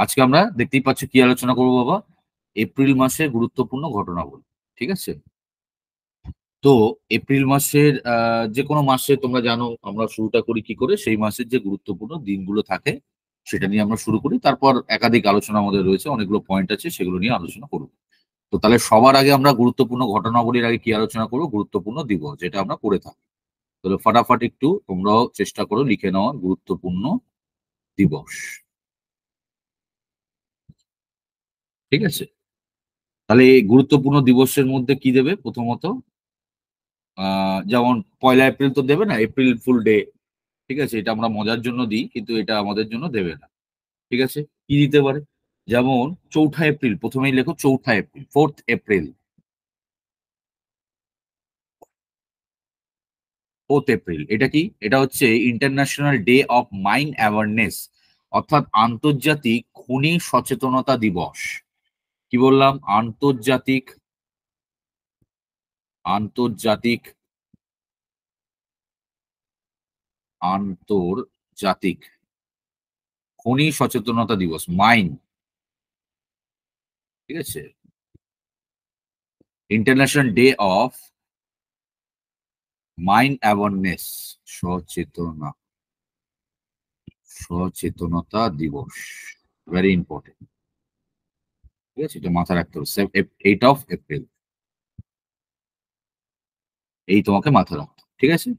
আজকে আমরা দেখতেই পাচ্ছ কি আলোচনা করবো বাবা, এপ্রিল মাসের গুরুত্বপূর্ণ ঘটনাবলী। ঠিক আছে, তো এপ্রিল মাসের যে কোনো মাসে তোমরা জানো আমরা শুরুটা করি কি করে, সেই মাসের যে গুরুত্বপূর্ণ দিনগুলো থাকে সেটা নিয়ে আমরা শুরু করি। তারপর একাধিক আলোচনা আমাদের রয়েছে, অনেকগুলো পয়েন্ট আছে, সেগুলো নিয়ে আলোচনা করবো। তো তাহলে সবার আগে আমরা গুরুত্বপূর্ণ ঘটনাবলীর আগে কি আলোচনা করবো, গুরুত্বপূর্ণ দিবস যেটা আমরা করে থাকি। তাহলে ফাটাফাট একটু তোমরাও চেষ্টা করো লিখে নেওয়ার গুরুত্বপূর্ণ দিবস। ঠিক আছে, তাহলে এই গুরুত্বপূর্ণ দিবসের মধ্যে কি দেবে প্রথমত? যেমন পয়লা এপ্রিল তো দেবে না, এপ্রিল ফুল ডে। ঠিক আছে, এটা আমরা মজার জন্য দিই, কিন্তু এটা আমাদের জন্য দেবে না। ঠিক আছে, কি দিতে পারে? যেমন চৌঠা এপ্রিল, প্রথমেই লেখো চৌঠা April, 4th April. 4th April এটা কি? এটা হচ্ছে international day of mine awareness, অর্থাৎ আন্তর্জাতিক খনি সচেতনতা দিবস। কি বললাম? আন্তর্জাতিক আন্তর্জাতিক আন্তর্জাতিক খনি সচেতনতা দিবস, মাইন। ঠিক আছে, international day of mine awareness, সচেতনতা দিবস, ভেরি ইম্পর্টেন্ট। ঠিক আছে, এটা মাথায় রাখতে হবে। 8 এপ্রিল, এই তোমাকে মাথায় রাখতে হবে। ঠিক আছে,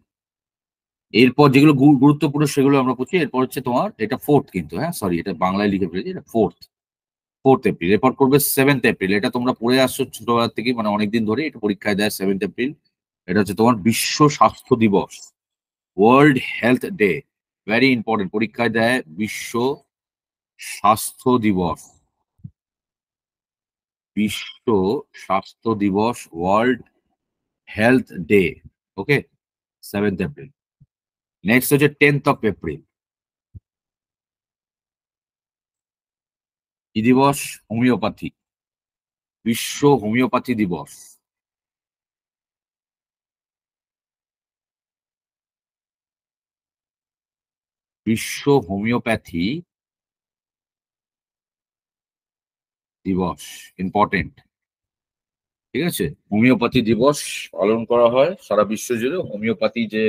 এরপর যেগুলো গুরুত্বপূর্ণ সেগুলো আমরা পড়ছি। এরপর হচ্ছে তোমার এটা 4th, কিন্তু হ্যাঁ সরি, এটা বাংলায় লিখে ফেলেছি, এটা 4th এপ্রিল। এরপর করবে 7th এপ্রিল, এটা তোমরা পড়ে আসছো ছোটবেলা থেকে, মানে অনেকদিন ধরে এটা পরীক্ষায় দেয়। 7th এপ্রিল এটা হচ্ছে তোমার বিশ্ব স্বাস্থ্য দিবস, world health day. Very important, পরীক্ষায় দেয় বিশ্ব স্বাস্থ্য দিবস, বিশ্ব স্বাস্থ্য দিবস, ওয়ার্ল্ড হেলথ ডে। ওকে, 7th এপ্রিল। নেক্সট হচ্ছে 10th অফ এপ্রিল, কি দিবস? হোমিওপ্যাথি, বিশ্ব হোমিওপ্যাথি দিবস। বিশ্ব হোমিওপ্যাথি দিবস, ইম্পর্টেন্ট। ঠিক আছে, হোমিওপ্যাথি দিবস পালন করা হয় সারা বিশ্ব জুড়ে। হোমিওপ্যাথি যে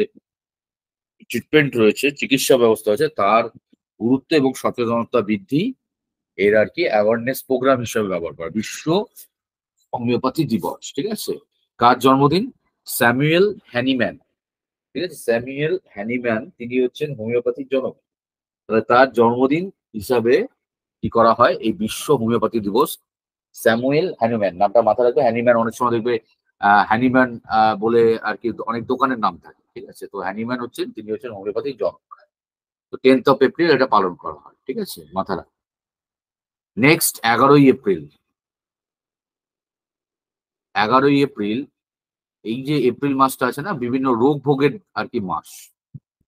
ট্রিটমেন্ট রয়েছে, চিকিৎসা ব্যবস্থা আছে, তার গুরুত্ব এবং সচেতনতা বৃদ্ধি, এর আর কি অ্যাওয়ারনেস প্রোগ্রাম হিসেবে ব্যবহার করা বিশ্ব হোমিওপ্যাথি দিবস। ঠিক আছে, কার জন্মদিন? Samuel Hahnemann. ঠিক আছে, স্যামুয়েল হ্যানিম্যান তিনি হচ্ছেন হোমিওপ্যাথির জনক। তাহলে তার জন্মদিন হিসাবে কি করা হয় এই বিশ্ব হোমিওপ্যাথি দিবস? স্যামুয়েল হ্যানিম্যান নামটা মাথায় রাখবে। হ্যানিম্যান অনেক সময় দেখবে হ্যানিম্যান বলে আর কি অনেক দোকানের নাম থাকে। ঠিক আছে, তো হ্যানিম্যান হচ্ছেন, তিনি হচ্ছেন হোমিওপ্যাথির জনক। তো 10th অফ এপ্রিল এটা পালন করা হয়। ঠিক আছে, মাথায় রাখবে। নেক্সট 11ই এপ্রিল, 11ই এপ্রিল, এই যে এপ্রিল মাসটা আছে না, বিভিন্ন রোগ ভোগের আর কি মাস।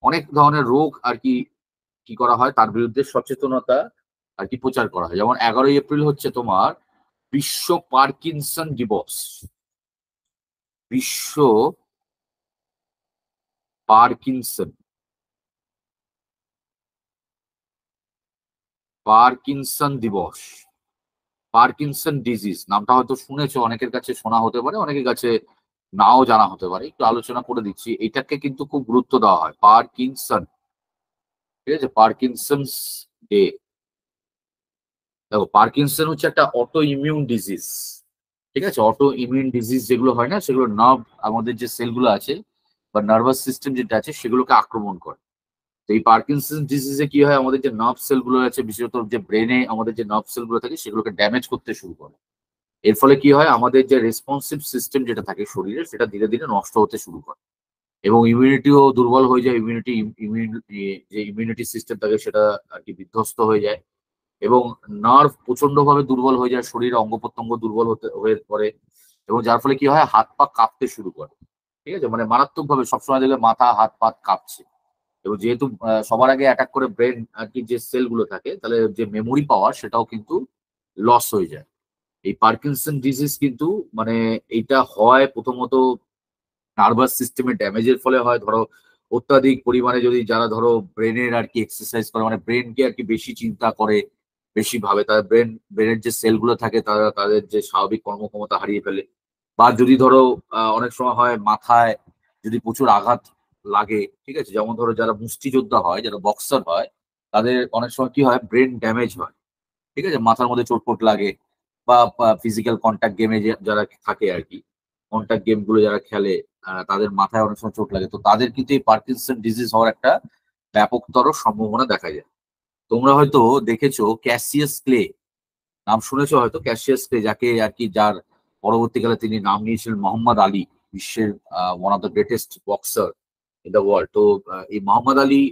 অনেক ধরনের রোগ আর কি কি করা হয়, তার বিরুদ্ধে সচেতনতা আর কি প্রচার করা হয়। যেমন 11ই এপ্রিল হচ্ছে তোমার বিশ্ব পার্কিনসন দিবস, বিশ্ব পার্কিনসন পার্কিনসন দিবস। পার্কিনসন ডিজিজ নামটা হয়তো শুনেছো, অনেকের কাছে শোনা হতে পারে, অনেকের কাছে নাও জানা হতে পারে। একটু আলোচনা করে দিচ্ছি, এটাকে কিন্তু খুব গুরুত্ব দেওয়া হয়, পার্কিনসন। ঠিক আছে, পার্কিনসনস ডে। দেখো, পার্কিনসন হচ্ছে একটা অটো ইমিউন ডিজিজ। ঠিক আছে, অটো ইমিউন ডিজিজ যেগুলো হয় না, সেগুলো নার্ভ, আমাদের যে সেলগুলো আছে বা নার্ভাস সিস্টেম যেটা আছে সেগুলোকে আক্রমণ করে। তো এই পার্কিনসন ডিজিজে কি হয়, আমাদের যে নার্ভ সেলগুলো আছে, বিশেষত যে ব্রেনে আমাদের যে নার্ভ সেলগুলো থাকে সেগুলোকে ড্যামেজ করতে শুরু করে। এর ফলে কি হয়, আমাদের যে রেসপন্সিভ সিস্টেম যেটা থাকে শরীরে, সেটা ধীরে ধীরে নষ্ট হতে শুরু করে এবং ইমিউনিটিও দুর্বল হয়ে যায়। যে ইমিউনিটি সিস্টেম থাকে সেটা আর কি বিধ্বস্ত হয়ে যায় এবং নার্ভ প্রচন্ড ভাবে দুর্বল হয়ে যায়, শরীরে অঙ্গ প্রত্যঙ্গ দুর্বল হয়ে পড়ে এবং যার ফলে কি হয়, হাত পা কাঁপতে শুরু করে। ঠিক আছে, মানে মারাত্মক ভাবে সবসময় দেখবে মাথা হাত পা কাঁপছে। এবং যেহেতু সবার আগে অ্যাটাক করে ব্রেন আর কি যে সেল গুলো থাকে, তাহলে যে মেমোরি পাওয়ার সেটাও কিন্তু লস হয়ে যায়। এই পার্কিনসন ডিজিজ কিন্তু মানে এইটা হয় প্রথমত নার্ভাস সিস্টেমের ড্যামেজের ফলে হয়। ধরো অত্যাধিক পরিমাণে যদি যারা ধরো ব্রেনের আর কি এক্সারসাইজ করে, মানে ব্রেনকে আর কি বেশি চিন্তা করে বেশি ভাবে, তাদের ব্রেনের যে সেলগুলো থাকে তারা তাদের যে স্বাভাবিক কর্মক্ষমতা হারিয়ে ফেলে। বা যদি ধরো অনেক সময় হয় মাথায় যদি প্রচুর আঘাত লাগে, ঠিক আছে, যেমন ধরো যারা মুষ্টিযোদ্ধা হয়, যারা বক্সার হয়, তাদের অনেক সময় কি হয়, ব্রেন ড্যামেজ হয়, ঠিক আছে, মাথার মধ্যে চোটপোট লাগে। বা ফিজিক্যাল কন্ট্যাক্ট গেমে যারা থাকে আর কি, কন্ট্যাক্ট গেম গুলো যারা খেলে, তাদের মাথায় অনেক সময় চোট লাগে, তো তাদের কিন্তু এই পার্কিনসন ডিজিজ হওয়ার একটা ব্যাপকতর সম্ভাবনা দেখা যায়। তোমরা হয়তো দেখেছো ক্যাসিয়াস ক্লে, নাম শুনেছো হয়তো, ক্যাসিয়াস ক্লে, যাকে আর কি, যার পরবর্তীকালে তিনি নাম নিয়েছিলেন মোহাম্মদ আলী, বিশ্বের one of the greatest boxer in the world. তো এই মোহাম্মদ আলী,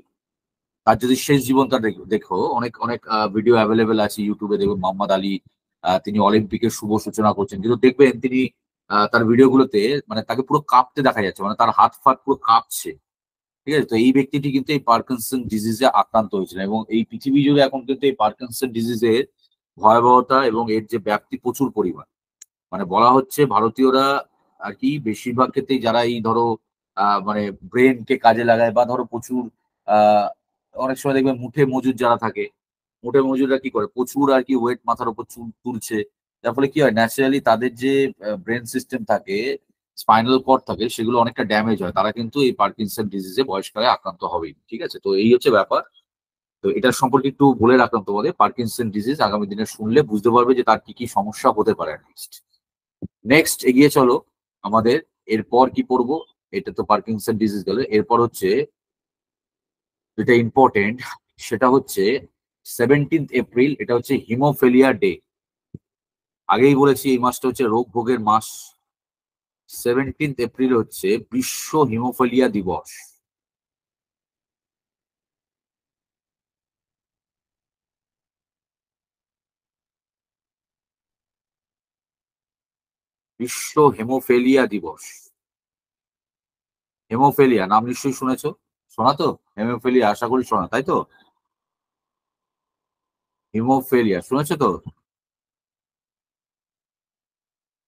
তার যদি শেষ জীবনটা দেখো, অনেক অনেক ভিডিও অ্যাভেলেবেল আছে ইউটিউবে, দেখবেন মোহাম্মদ আলী তিনি অলিম্পিকের শুভ সূচনা করছেন, কিন্তু দেখবেন তিনি তার ভিডিওগুলোতে মানে তাকে পুরো কাঁপতে দেখা যাচ্ছে, মানে তার হাত ফাত পুরো কাঁপছে, ঠিক আছে। তো এই ব্যক্তিটি কিন্তু এই পার্কিনসন ডিজিজে আক্রান্ত হয়েছিলেন, এবং এই পৃথিবী জুড়ে এখন কিন্তু এই পার্কিনসন ডিজিজের ভয়াবহতা এবং এর যে ব্যাপ্তি প্রচুর পরিমাণ। মানে বলা হচ্ছে ভারতীয়রা আর কি বেশিরভাগ ক্ষেত্রেই, যারা এই ধরো মানে ব্রেন কে কাজে লাগায়, বা ধরো প্রচুর আহ অনেক সময় দেখবে মুঠে মজুর যারা থাকে, মুঠে মজুররা কি করে, প্রচুর আর কি ওয়েট মাথার উপর তুলছে, যার ফলে কি হয়, ন্যাচারালি তাদের যে ব্রেন সিস্টেম থাকে, স্পাইনাল কর্ড থাকে, সেগুলো অনেকটা ড্যামেজ হয়, তারা কিন্তু এই পার্কিনসন ডিজিজে বয়সকালে আক্রান্ত হবেই, ঠিক আছে। তো এই হচ্ছে ব্যাপার। তো এটার সম্পর্কে একটু বলে রাখলাম তোমাদের, পার্কিনসন ডিজিজ আগামী দিনে শুনলে বুঝতে পারবে যে তার কি কি সমস্যা হতে পারে। নেক্সট এগিয়ে চলো আমাদের, এরপর কি পড়বো, এটা তো পার্কিনসন ডিজিজ গেল, এরপর হচ্ছে যেটা ইম্পর্টেন্ট, সেটা হচ্ছে 17 এপ্রিল, এটা হচ্ছে হিমোফেলিয়া ডে। আগেই বলেছি এই মাসটা হচ্ছে রোগ ভোগের মাস। 17 এপ্রিল হচ্ছে বিশ্ব হিমোফেলিয়া দিবস। বিশ্ব হেমোফেলিয়া দিবস। হেমোফেলিয়া নাম নিশ্চয়ই শুনেছো, শোনা তো, হেমোফেলিয়া আশা করি শোনা, তাই তো। হিমোফেলিয়া শুনেছো তো,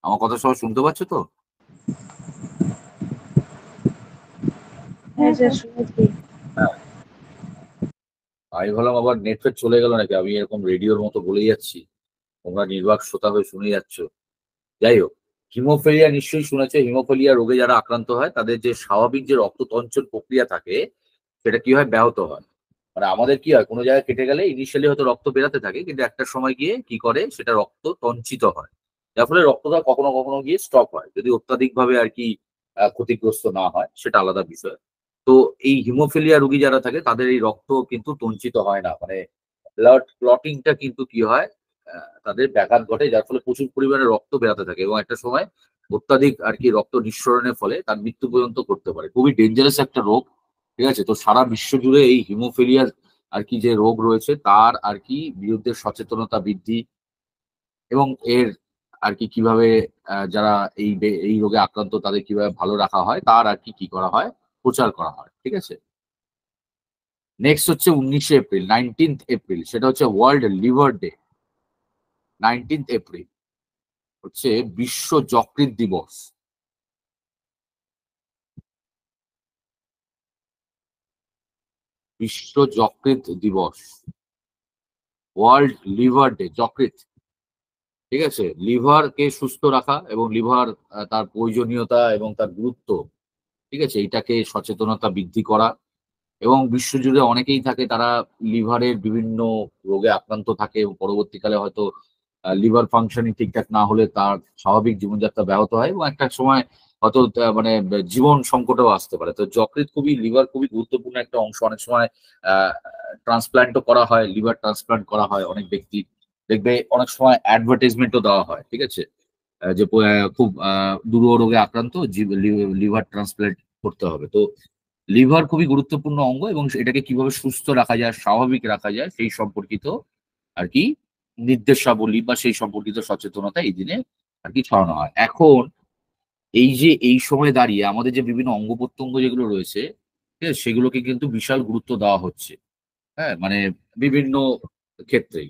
আমার কথা সবাই শুনতে পাচ্ছ তো? হ্যাঁ স্যার শুনেছি। হ্যাঁ, আমি ভাবলাম আবার নেটওয়ার্ক চলে গেল নাকি, আমি এরকম রেডিওর মতো বলে যাচ্ছি, তোমরা নির্বাক শ্রোতা হয়ে শুনে যাচ্ছ। যাই হোক, হিমোফেলিয়া নিশ্চয়ই শুনেছে। হিমোফেলিয়া রোগে যারা আক্রান্ত হয়, তাদের যে স্বাভাবিক যে রক্ত তঞ্চন প্রক্রিয়া থাকে, সেটা কি হয়, ব্যাহত হয়। মানে আমাদের কি হয়, কোনো জায়গায় কেটে গেলে ইনিশিয়ালি হয়তো রক্ত বেরাতে থাকে, কিন্তু একটা সময় গিয়ে কি করে, সেটা রক্ত তঞ্চিত হয়, যার ফলে রক্তটা কখনো কখনো গিয়ে স্টপ হয়, যদি অত্যাধিক ভাবে আর কি ক্ষতিগ্রস্ত না হয়, সেটা আলাদা বিষয়। তো এই হিমোফিলিয়া রোগী যারা থাকে, তাদের এই রক্ত কিন্তু তঞ্চিত হয় না, মানে ব্লাড ক্লটিংটা কিন্তু কি হয়, তাদের ব্যাঘাত ঘটে, যার ফলে প্রচুর পরিমাণে রক্ত বেরাতে থাকে, এবং একটা সময় অত্যাধিক আর কি রক্ত নিঃসরণের ফলে তার মৃত্যু পর্যন্ত করতে পারে। খুবই ডেঞ্জারাস একটা রোগ, ঠিক আছে। তো সারা বিশ্ব জুড়ে এই হিমোফিলিয়া আর কি যে রোগ রয়েছে, তার আর কি বিরুদ্ধে সচেতনতা বৃদ্ধি, এবং এর আর কি কিভাবে যারা এই রোগে আক্রান্ত তাদের কিভাবে ভালো রাখা হয়, তার আর কি কি করা হয়, প্রচার করা হয়, ঠিক আছে। নেক্সট হচ্ছে 19 এপ্রিল, 19 এপ্রিল, সেটা হচ্ছে ওয়ার্ল্ড লিভার ডে। 19 এপ্রিল হচ্ছে বিশ্ব যকৃৎ দিবস। বিশ্ব যকৃৎ দিবস, ওয়ার্ল্ড লিভার ডে, যকৃৎ, ঠিক আছে। লিভারকে সুস্থ রাখা এবং লিভার তার প্রয়োজনীয়তা এবং তার গুরুত্ব, ঠিক আছে, এটাকে সচেতনতা বৃদ্ধি করা। এবং বিশ্বজুড়ে অনেকেই থাকে, তারা লিভারের বিভিন্ন রোগে আক্রান্ত থাকে, এবং পরবর্তীকালে হয়তো লিভার ফাংশনিং ঠিকঠাক না হলে তার স্বাভাবিক জীবনযাত্রা ব্যাহত হয়, এবং একটা সময় হয়তো জীবন সংকটও আসতে পারে। তো যকৃৎ খুবই, লিভার খুবই গুরুত্বপূর্ণ একটা অংশ। অনেক সময় ট্রান্সপ্ল্যান্টও করা হয়, লিভার ট্রান্সপ্ল্যান্ট করা হয় অনেক ব্যক্তি, দেখবে অনেক সময় অ্যাডভার্টাইজমেন্টও দেওয়া হয়, ঠিক আছে, যে খুব দুরূহ রোগে আক্রান্ত, লিভার ট্রান্সপ্ল্যান্ট করতে হবে। তো লিভার খুবই গুরুত্বপূর্ণ অঙ্গ, এবং এটাকে কিভাবে সুস্থ রাখা যায়, স্বাভাবিক রাখা যায়, সেই সম্পর্কিত আর কি নির্দেশাবলী বা সেই সম্পর্কিত সচেতনতা এই দিনে আর কি ছড়ানো হয়। এখন এই যে এই সময় দাঁড়িয়ে আমাদের যে বিভিন্ন অঙ্গ প্রত্যঙ্গ যেগুলো রয়েছে, ঠিক আছে, সেগুলোকে কিন্তু বিশাল গুরুত্ব দেওয়া হচ্ছে। হ্যাঁ, মানে বিভিন্ন ক্ষেত্রেই।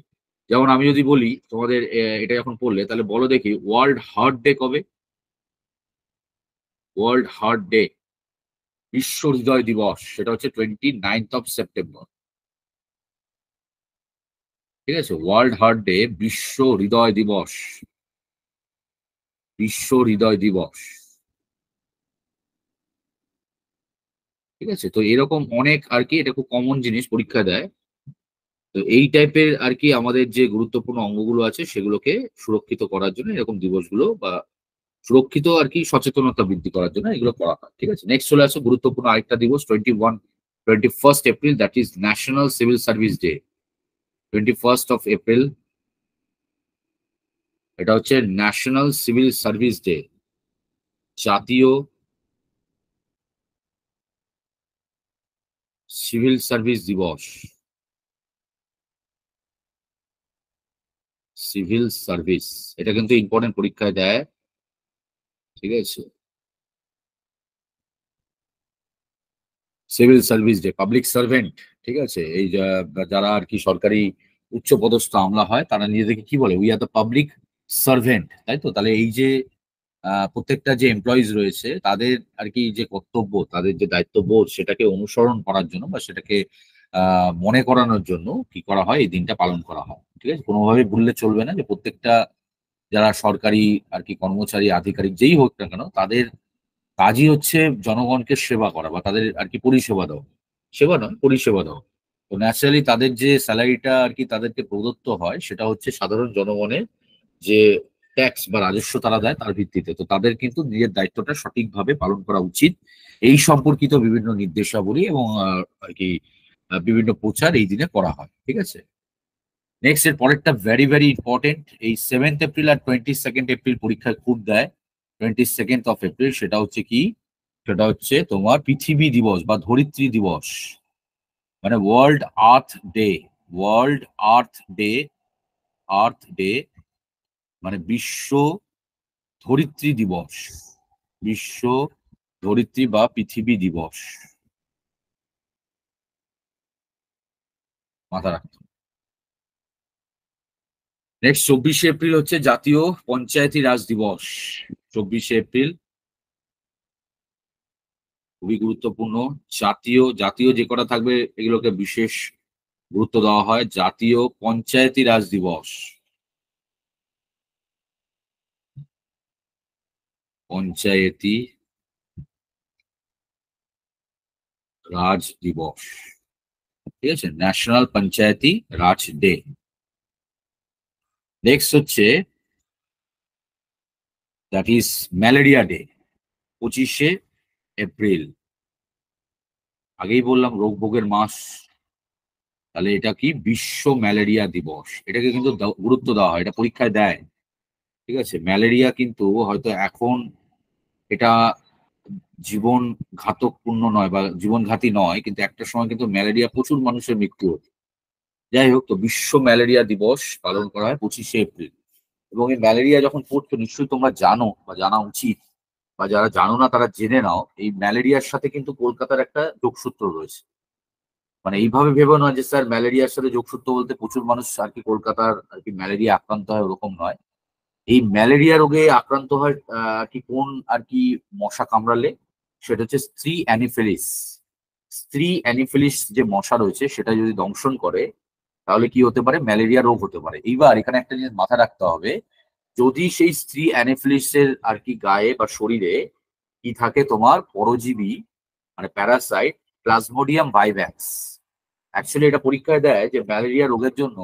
যেমন আমি যদি বলি তোমাদের, এটা যখন পড়লে তাহলে বলো দেখি, ওয়ার্ল্ড হার্ট ডে কবে? ওয়ার্ল্ড হার্ট ডে, বিশ্ব হৃদয় দিবস, সেটা হচ্ছে 29 সেপ্টেম্বর। ঠিক আছে, ওয়ার্ল্ড হার্ট ডে, বিশ্ব হৃদয় দিবস, বিশ্ব হৃদয় দিবস। ঠিক আছে, তো এরকম অনেক আর কি, এটা খুব কমন জিনিস, পরীক্ষা দেয়। তো এই টাইপের আর কি আমাদের যে গুরুত্বপূর্ণ অঙ্গগুলো আছে সেগুলোকে সুরক্ষিত করার জন্য এরকম দিবসগুলো বা সুরক্ষিত আর কি সচেতনতা বৃদ্ধি করার জন্য এগুলো করা হয়। ঠিক আছে, নেক্সট চলে আসে গুরুত্বপূর্ণ আরেকটা দিবস, 21 April, that is national civil service day. 21 April, এটা হচ্ছে ন্যাশনাল সিভিল সার্ভিস ডে, জাতীয় সিভিল সার্ভিস দিবস। সিভিল সার্ভিস, এটা কিন্তু ইম্পর্টেন্ট, পরীক্ষায় দেয়। ঠিক আছে, civil service day, public servant. ঠিক আছে, এই যারা আর কি সরকারি উচ্চপদস্থ আমলা হয় তারা নিজেদেরকে কি বলে, we are the public servant, তাই তো? তাহলে এই যে প্রত্যেকটা যে এমপ্লয়িজ রয়েছে তাদের আর কি যে কর্তব্য, তাদের যে দায়িত্ববোধ, সেটাকে অনুসরণ করার জন্য বা সেটাকে মনে করানোর জন্য কি করা হয়, এই দিনটা পালন করা হয়। ঠিক আছে, কোনোভাবে ভুললে চলবে না যে প্রত্যেকটা যারা সরকারি আর কি কর্মচারী, আধিকারিক যেই হোক না কেন, তাদের কাজই হচ্ছে জনগণকে সেবা করা বা তাদের আর কি পরিষেবা দেওয়া। সেবা নয়, পরিষেবা দেওয়া। তো ন্যাচারালি তাদের যে স্যালারিটা আর কি তাদেরকে প্রদত্ত হয় সেটা হচ্ছে সাধারণ জনগণের যে ট্যাক্স বা রাজস্ব তারা দেয় তার ভিত্তিতে। তো তাদের কিন্তু নিজের দায়িত্বটা সঠিকভাবে পালন করা উচিত, এই সম্পর্কিত বিভিন্ন নির্দেশাবলী এবং আর কি বিভিন্ন প্রচার এই দিনে করা হয়। ঠিক আছে, নেক্সট এর পরেরটা ভেরি ভেরি ইম্পর্টেন্ট, এই 7 এপ্রিল আর 22 এপ্রিল পরীক্ষায় খুব দেয়। 22 এপ্রিল, সেটা হচ্ছে কি, সেটা হচ্ছে তোমার পৃথিবী দিবস বা ধরিত্রী দিবস, মানে world earth day. World earth day, earth day মানে বিশ্ব ধরিত্রী দিবস, বিশ্ব ধরিত্রী বা পৃথিবী দিবস, মাথা রাখতে। নেক্সট 24 এপ্রিল হচ্ছে জাতীয় পঞ্চায়েতি রাজ দিবস। 24 এপ্রিল খুবই গুরুত্বপূর্ণ। জাতীয়, জাতীয় যে কটা থাকবে এগুলোকে বিশেষ গুরুত্ব দেওয়া হয়। জাতীয় পঞ্চায়েতি রাজ দিবস, পঞ্চায়েতি রাজ দিবস। ঠিক আছে, ন্যাশনাল পঞ্চায়েতি রাজ ডে। নেক্সট হচ্ছে that is malaria day, 25 April. আগেই বললাম রোগ ভোগের মাস, তাহলে এটা কি বিশ্ব ম্যালেরিয়া দিবস। এটাকে কিন্তু গুরুত্ব দেওয়া হয়, এটা পরীক্ষায় দেয়। ঠিক আছে, ম্যালেরিয়া কিন্তু হয়তো এখন এটা জীবন ঘাতকপূর্ণ নয় বা জীবনঘাতী নয়, কিন্তু একটা সময় কিন্তু ম্যালেরিয়া প্রচুর মানুষের মৃত্যু হতো। যাই হোক, তো বিশ্ব ম্যালেরিয়া দিবস পালন করা হয় 25 এপ্রিল। এবং এই ম্যালেরিয়া যখন পড়ছো নিশ্চয়ই তোমরা জানো বা জানা উচিত, বা যারা জানো না তারা জেনে নাও, এই ম্যালেরিয়ার সাথে কিন্তু কলকাতার একটা যোগসূত্র রয়েছে। মানে এইভাবে ভেবো না যে স্যার ম্যালেরিয়ার সাথে যোগসূত্র বলতে প্রচুর মানুষ আর কি কলকাতার আর কি ম্যালেরিয়া আক্রান্ত হয়, ওরকম নয়। এই ম্যালেরিয়া রোগে আক্রান্ত হয় আর কি কোন আর কি মশা কামড়ালে, সেটা হচ্ছে স্ত্রী অ্যানিফেলিস। স্ত্রী অ্যানিফেলিস যে মশা রয়েছে সেটা যদি দংশন করে তাহলে কি হতে পারে, ম্যালেরিয়া রোগ হতে পারে। এইবার এখানে একটা জিনিস মাথায় রাখতে হবে, যদি সেই স্ত্রী অ্যানিফিলিসের আর কি গায়ে বা শরীরে কি থাকে, তোমার পরজীবী মানে প্যারাসাইট, প্লাজমোডিয়াম ভাইভ্যাক্স। অ্যাকচুয়ালি এটা পরীক্ষায় দেয় যে ম্যালেরিয়া রোগের জন্য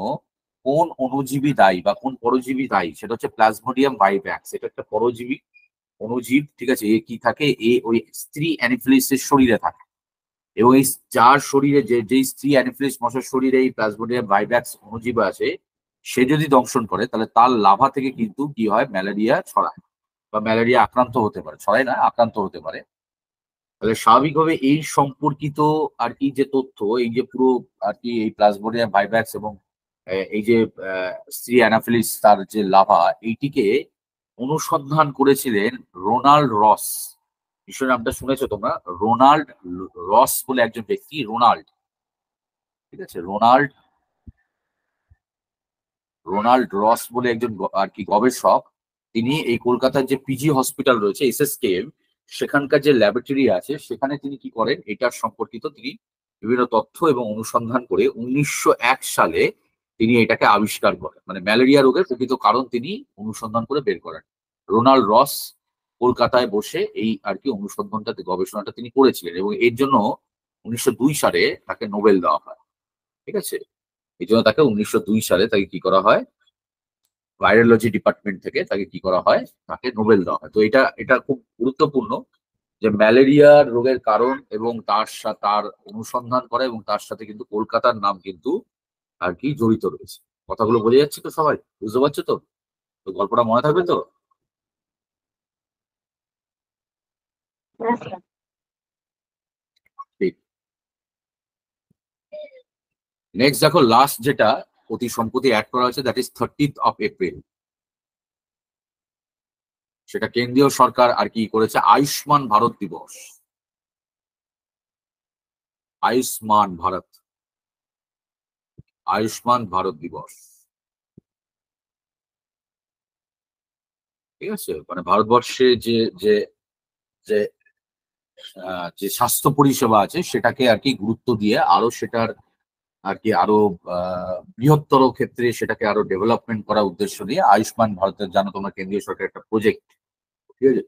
কোন অণুজীবী দায়ী বা কোন পরজীবী দায়ী, সেটা হচ্ছে প্লাজমোডিয়াম ভাইভ্যাক্স। এটা একটা পরজীবী অণুজীব। ঠিক আছে, এ কি থাকে, এ ওই স্ত্রী অ্যানিফিলিসের শরীরে থাকে। এবং এই যার শরীরে যে যেই স্ত্রী অ্যানিফিলিস মশার শরীরে এই প্লাজমোডিয়াম ভাইভ্যাক্স অণুজীব আছে, সে যদি দংশন করে তাহলে তার লাভা থেকে কিন্তু কি হয়, ম্যালেরিয়া ছড়ায় বা ম্যালেরিয়া আক্রান্ত হতে পারে, ছড়ায় না, আক্রান্ত হতে পারে। তাহলে স্বাভাবিকভাবে এই সম্পর্কিত আর কি যে তথ্য, এই যে পুরো আর কি এই প্লাজমোডিয়াম ভাইভ্যাক্স এবং এই যে স্ত্রী অ্যানাফিলিস তার যে লাভা, এইটিকে অনুসন্ধান করেছিলেন রোনাল্ড রস। নিশ্চয়ই নামটা শুনেছো তোমরা, রোনাল্ড রস বলে একজন ব্যক্তি, রোনাল্ড। ঠিক আছে, রোনাল্ড, রোনাল্ড রস বলে একজন আর কি গবেষক। তিনি এই কলকাতার যে পিজি হসপিটাল রয়েছে এসএসকেএম, সেখানকার যে ল্যাবরেটরি আছে সেখানে তিনি কি করেন, এটার সম্পর্কিত তিনি বিভিন্ন তথ্য এবং অনুসন্ধান করে 1901 সালে তিনি এটাকে আবিষ্কার করেন, মানে ম্যালেরিয়া রোগের প্রকৃত কারণ তিনি অনুসন্ধান করে বের করেন। রোনাল্ড রস কলকাতায় বসে এই আর কি অনুসন্ধানটা গবেষণাটা তিনি করেছিলেন, এবং এর জন্য 1902 সালে তাকে নোবেল দেওয়া হয়। ঠিক আছে, এই জন্য তাকে 1902 সালে তাকে কি করা হয়, ভাইরোলজি ডিপার্টমেন্ট থেকে তাকে কি করা হয়, তাকে নোবেল দেওয়া হয়। তো এটা এটা খুব গুরুত্বপূর্ণ যে ম্যালেরিয়ার রোগের কারণ এবং তার অনুসন্ধান করা, এবং তার সাথে কিন্তু কলকাতার নাম কিন্তু আর কি জড়িত রয়েছে। কথাগুলো বোঝা যাচ্ছে তো, সবাই বুঝতে পারছো তো? তো গল্পটা মনে থাকবে তো? আচ্ছা। ঠিক। নেক্সট দেখো, লাস্ট যেটা অতি সম্প্রতি অ্যাড করা হয়েছে, দ্যাট ইজ 30th এপ্রিল। সেটা কেন্দ্রীয় সরকার আর কি করেছে, আয়ুষ্মান ভারত দিবস। আয়ুষ্মান ভারত, আয়ুষ্মান ভারত দিবস। ঠিক আছে, মানে ভারতবর্ষে যে যে যে যে স্বাস্থ্য পরিষেবা আছে সেটাকে আর কি গুরুত্ব দিয়ে আরো সেটার আর কি আরো বৃহত্তর ক্ষেত্রে সেটাকে আরো ডেভেলপমেন্ট করার উদ্দেশ্য নিয়ে আয়ুষ্মান ভারতের, জানো তোমরা, কেন্দ্রীয় সরকারের একটা প্রজেক্ট, ঠিক আছে,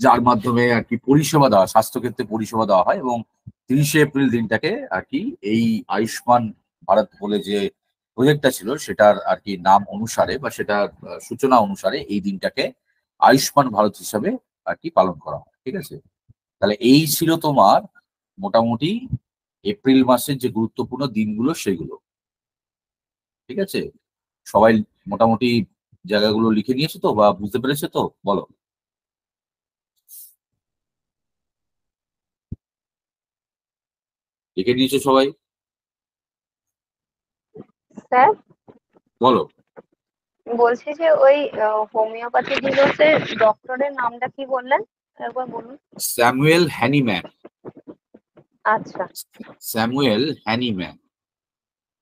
যার মাধ্যমে আর কি পরিষেবা দেওয়া, স্বাস্থ্য ক্ষেত্রে পরিষেবা দেওয়া হয়। এবং 30শে এপ্রিল দিনটাকে আর কি এই আয়ুষ্মান ভারত বলে যে প্রজেক্টটা ছিল সেটার আর কি নাম অনুসারে বা সেটার সূচনা অনুসারে এই দিনটাকে আয়ুষ্মান ভারত হিসাবে আর কি পালন করা হয়। ঠিক আছে, তাহলে এই ছিল তোমার মোটামুটি এপ্রিল মাসের যে গুরুত্বপূর্ণ দিনগুলো সেগুলো। ঠিক আছে, সবাই মোটামুটি জায়গাগুলো লিখে নিয়েছো তো বা বুঝতে পেরেছো তো, বলো? লিখে নিয়েছো সবাই? স্যার, বলো। বলছি যে ওই হোমিওপ্যাথি দিবসের ডক্টরের নামটা কি বললেন, একবার বলুন। Samuel Hahnemann. আচ্ছা। Samuel Hahnemann.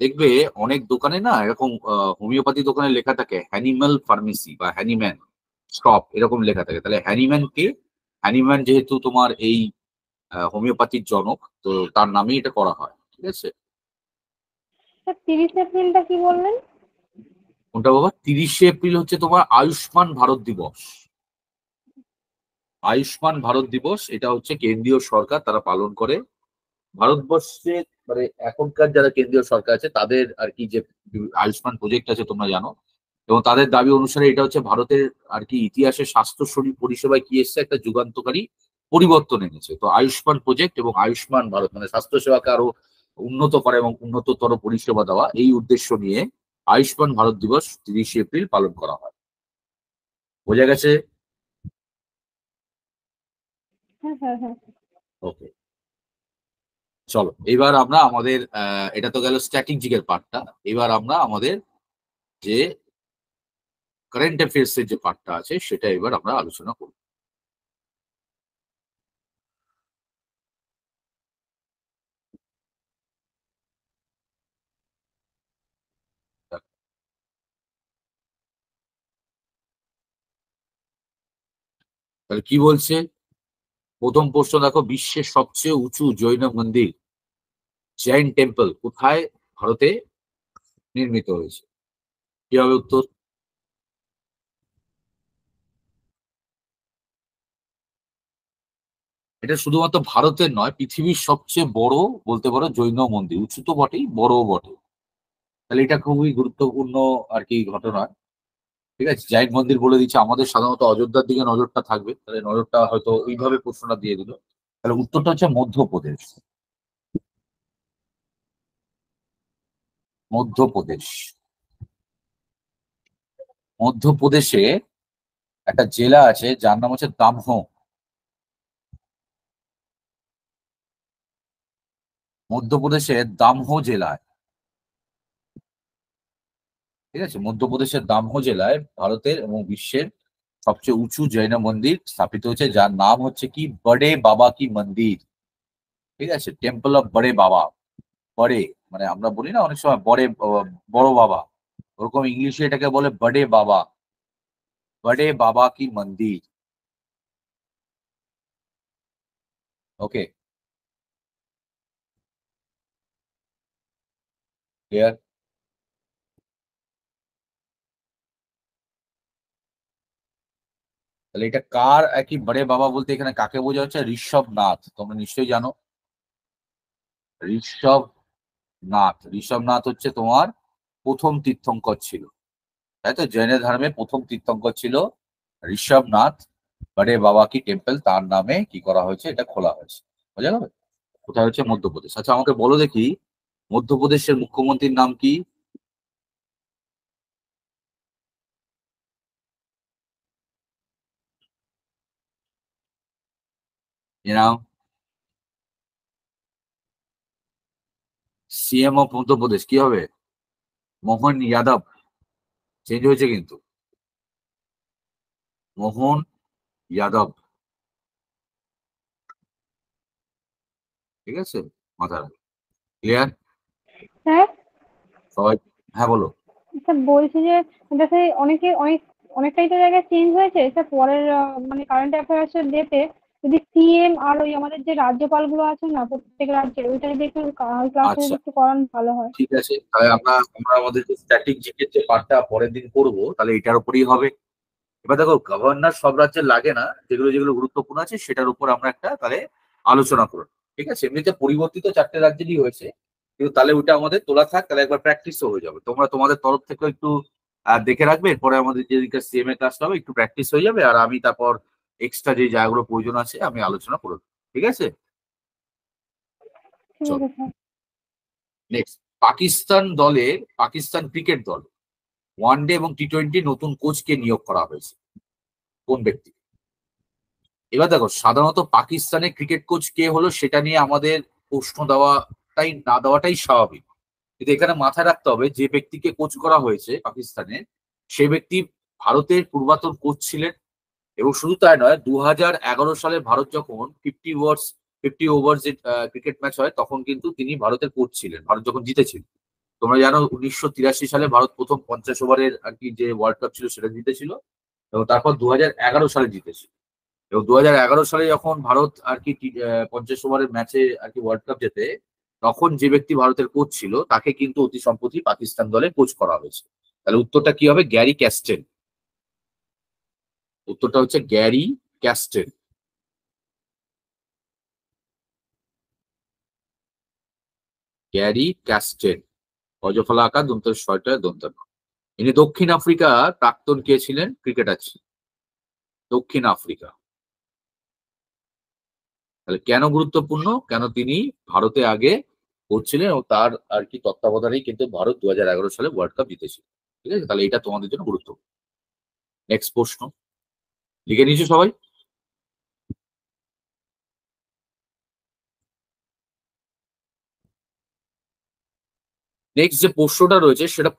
দেখবে অনেক দোকানে না এরকম হোমিওপ্যাথি দোকানে লেখা থাকে হ্যানিম্যাল ফার্মেসি বা হ্যানিম্যান শপ, এরকম লেখা থাকে। তাহলে হ্যানিম্যান কে? হ্যানিম্যান যেহেতু তোমার এই হোমিওপ্যাথির জনক, তো তার নামেই এটা করা হয়। ঠিক আছে, স্যার, 30 এপ্রিলটা কি বললেন? কোনটা বাবা? 30শে এপ্রিল হচ্ছে তোমার আয়ুষ্মান ভারত দিবস। আয়ুষ্মান ভারত দিবস এটা হচ্ছে কেন্দ্রীয় সরকার তারা পালন করে ভারতবর্ষে, মানে এখনকার যারা কেন্দ্রীয় সরকার আছে তাদের আর কি যে আয়ুষ্মান প্রজেক্ট আছে তোমরা জানো, এবং তাদের দাবি অনুসারে এটা হচ্ছে ভারতের আর কি ইতিহাসে স্বাস্থ্য পরিষেবায় কি এসছে, একটা যুগান্তকারী পরিবর্তন এনেছে। তো আয়ুষ্মান প্রজেক্ট এবং আয়ুষ্মান ভারত মানে স্বাস্থ্য সেবাকে আরো উন্নত করা এবং উন্নততর পরিষেবা দেওয়া, এই উদ্দেশ্য নিয়ে আয়ুষ্মান ভারত দিবস 30শে এপ্রিল পালন করা হয়। বোঝা গেছে? হ্যাঁ, হ্যাঁ, হ্যাঁ। ওকে, চলো এবার আমরা আমাদের এটা তো গেল স্ট্র্যাটেজিকের পার্টটা। এবার আমরা আমাদের যে কারেন্ট অ্যাফেয়ার্স এর যে পার্টটা আছে সেটা এবার আমরা আলোচনা করব। তাহলে কি বলছে? প্রথম প্রশ্ন দেখো, বিশ্বের সবচেয়ে উঁচু জৈন মন্দির জৈন টেম্পল কোথায় ভারতে নির্মিত হয়েছে? কি হবে উত্তর? এটা শুধুমাত্র ভারতের নয়, পৃথিবীর সবচেয়ে বড় বলতে পারো জৈন মন্দির, উঁচু তো বটেই, বড়ও বটে। তাহলে এটা খুবই গুরুত্বপূর্ণ আর কি ঘটনা। ঠিক আছে, জৈন মন্দির বলে দিচ্ছে, আমাদের সাধারণত অযোধ্যার দিকে নজরটা থাকবে, তাহলে নজরটা হয়তো ওইভাবে প্রশ্নটা দিয়ে দিল। তাহলে উত্তরটা হচ্ছে মধ্যপ্রদেশ। মধ্যপ্রদেশ। মধ্যপ্রদেশে একটা জেলা আছে যার নাম হচ্ছে দামহ। মধ্যপ্রদেশের দামহ জেলায়, ঠিক আছে, মধ্যপ্রদেশের দামহ জেলায় ভারতের এবং বিশ্বের সবচেয়ে উঁচু জৈন মন্দির স্থাপিত হয়েছে, যার নাম হচ্ছে কি বড়ে বাবা কি মন্দির। ঠিক আছে, টেম্পল অফ বড়ে বাবা। বড়ে মানে আমরা বলি না অনেক সময় বড়ে, বড় বাবা, ওরকম ইংলিশে এটাকে বলে বড়ে বাবা। বড়ে বাবা কি মন্দির। ওকে, ক্লিয়ার? তাহলে এটা কার একই বড়ে বাবা বলতে এখানে কাকে বোঝা হচ্ছে? ঋষভনাথ, তোমরা নিশ্চয়ই জানো ঋষভনাথ। ঋষভনাথ হচ্ছে তোমার প্রথম তীর্থঙ্কর ছিল, তাই তো? জৈন ধর্মে প্রথম তীর্থঙ্কর ছিল ঋষভনাথ। বড়ে বাবা কি টেম্পল তার নামে কি করা হয়েছে, এটা খোলা হয়েছে। বোঝা গেল? কোথায় হচ্ছে? মধ্যপ্রদেশ। আচ্ছা আমাকে বলো দেখি, মধ্যপ্রদেশের মুখ্যমন্ত্রীর নাম কি? নাও, সিএম অফ মধ্যপ্রদেশ কি হবে? মোহন যাদব। চেঞ্জ হয়েছে কিন্তু, মোহন যাদব। ঠিক আছে, মাথায় রাখো। ক্লিয়ার স্যার, সবাই? হ্যাঁ বলো। স্যার বলছি যে দেখে অনেকটাই তো জায়গায় চেঞ্জ হয়েছে স্যার। পরের মানে কারেন্ট অ্যাফেয়ার্স এর ডেটে যদি সিএম আর ওই আমাদের যে রাজ্যপাল গুলো আছে না প্রত্যেক রাজ্যের, ওইটা যদি একটু ক্লাসে আচ্ছা যদি একটু করান ভালো হয়। ঠিক আছে, তাহলে আমরা আমরা আমাদের যে স্ট্যাটিক জিকের যে পার্টটা পরের দিন করবো, তাহলে এটার উপরেই হবে। এবার দেখো, গভর্নর সব রাজ্যের লাগে না, যেগুলো যেগুলো গুরুত্বপূর্ণ আছে সেটার উপর আমরা একটা তাহলে আলোচনা করব। ঠিক আছে, এমনিতে পরিবর্তিত 4টে রাজ্যেরই হয়েছে, কিন্তু তাহলে ওটা আমাদের তোলা থাক, তাহলে একবার প্র্যাকটিসও হয়ে যাবে। তোমরা তোমাদের তরফ থেকে একটু দেখে রাখবে, এরপরে আমাদের যেদিকে সিএম এর কাজটা হবে একটু প্র্যাকটিস হয়ে যাবে, আর আমি তারপর এক্সট্রা যে জায়গাগুলো প্রয়োজন আছে আমি আলোচনা করে দেবো। ঠিক আছে, ঠিক চলো আছে স্যার। নেক্সট। পাকিস্তান ক্রিকেট দল ওয়ানডে এবং টি-20 নতুন কোচকে নিয়োগ করা হয়েছে। কোন ব্যক্তি? এবার দেখো, সাধারণত পাকিস্তানের ক্রিকেট কোচ কে হলো সেটা নিয়ে আমাদের প্রশ্ন দেওয়াটাই না দেওয়াটাই স্বাভাবিক, কিন্তু এখানে মাথায় রাখতে হবে যে ব্যক্তিকে কোচ করা হয়েছে পাকিস্তানে, সে ব্যক্তি ভারতের পূর্বাতন কোচ ছিলেন। এবং শুধু তাই নয়, 2011 সালে ভারত যখন 50 ওভার যে ক্রিকেট ম্যাচ হয় তখন কিন্তু তিনি ভারতের কোচ ছিলেন, ভারত যখন জিতেছিল। তোমরা জানো 1983 সালে ভারত প্রথম 50 ওভারের আর কি যে ওয়ার্ল্ড কাপ ছিল সেটা জিতেছিল, এবং তারপর 2011 সালে জিতেছিল। এবং 2011 সালে যখন ভারত আর কি 50 ওভারের ম্যাচে আর কি ওয়ার্ল্ড কাপ জেতে, তখন যে ব্যক্তি ভারতের কোচ ছিল তাকে কিন্তু অতি সম্প্রতি পাকিস্তান দলে কোচ করা হয়েছে। তাহলে উত্তরটা কি হবে? Gary Castle. উত্তরটা হচ্ছে গ্যারি ক্যাস্টেল। গ্যারি ক্যাস্টেল, অজফলা আকার দন্ত ছয়টা দন্ত। ইনি দক্ষিণ আফ্রিকা প্রাক্তন কে ছিলেন? ক্রিকেটার ছিলেন দক্ষিণ আফ্রিকা। তাহলে কেন গুরুত্বপূর্ণ? কেন তিনি ভারতে আগে কোচ ছিলেন এবং তার আর কি তত্ত্বাবধানেই কিন্তু ভারত 2011 সালে ওয়ার্ল্ড কাপ জিতেছিল। ঠিক আছে, তাহলে এটা তোমাদের জন্য গুরুত্বপূর্ণ। নেক্সট প্রশ্ন, লিখে নিয়েছো সবাই? নেক্সট যে প্রশ্নটা রয়েছে সেটা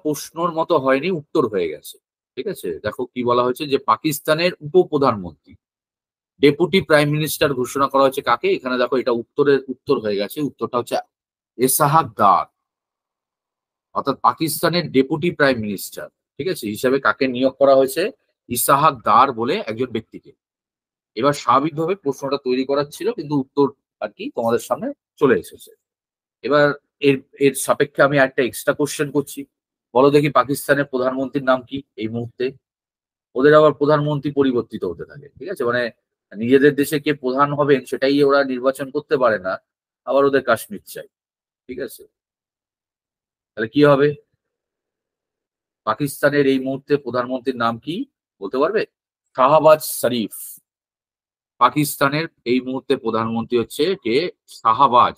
প্রশ্নর মতো হয়নি, উত্তর হয়ে গেছে। ঠিক আছে, দেখো কি বলা হয়েছে, যে পাকিস্তানের উপপ্রধানমন্ত্রী ডেপুটি প্রাইম মিনিস্টার ঘোষণা করা হয়েছে কাকে? এখানে দেখো এটা উত্তরের উত্তর হয়ে গেছে, উত্তরটা হচ্ছে এসাহাক দার, অর্থাৎ পাকিস্তানের ডেপুটি প্রাইম মিনিস্টার। ঠিক আছে, হিসাবে কাকে নিয়োগ করা হয়েছে? ইসাহাক দার বলে একজন ব্যক্তিকে। এবার স্বাভাবিকভাবে প্রশ্নটা তৈরি করার ছিল, কিন্তু উত্তর আর কি তোমাদের সামনে চলে এসেছে। এবার এর এর সাপেক্ষে আমি একটা এক্সট্রা কোশ্চেন করছি। বলো দেখি, পাকিস্তানের প্রধানমন্ত্রীর নাম কি এই মুহূর্তে? ওদের আবার প্রধানমন্ত্রী পরিবর্তিত হতে থাকে। ঠিক আছে, মানে নিজেদের দেশে কে প্রধান হবেন সেটাই ওরা নির্বাচন করতে পারে না, আবার ওদের কাশ্মীর চাই। ঠিক আছে, তাহলে কি হবে? পাকিস্তানের এই মুহূর্তে প্রধানমন্ত্রীর নাম কি বলতে পারবে? শাহবাজ শরীফ। পাকিস্তানের এই মুহূর্তে প্রধানমন্ত্রী হচ্ছে কে? শাহবাজ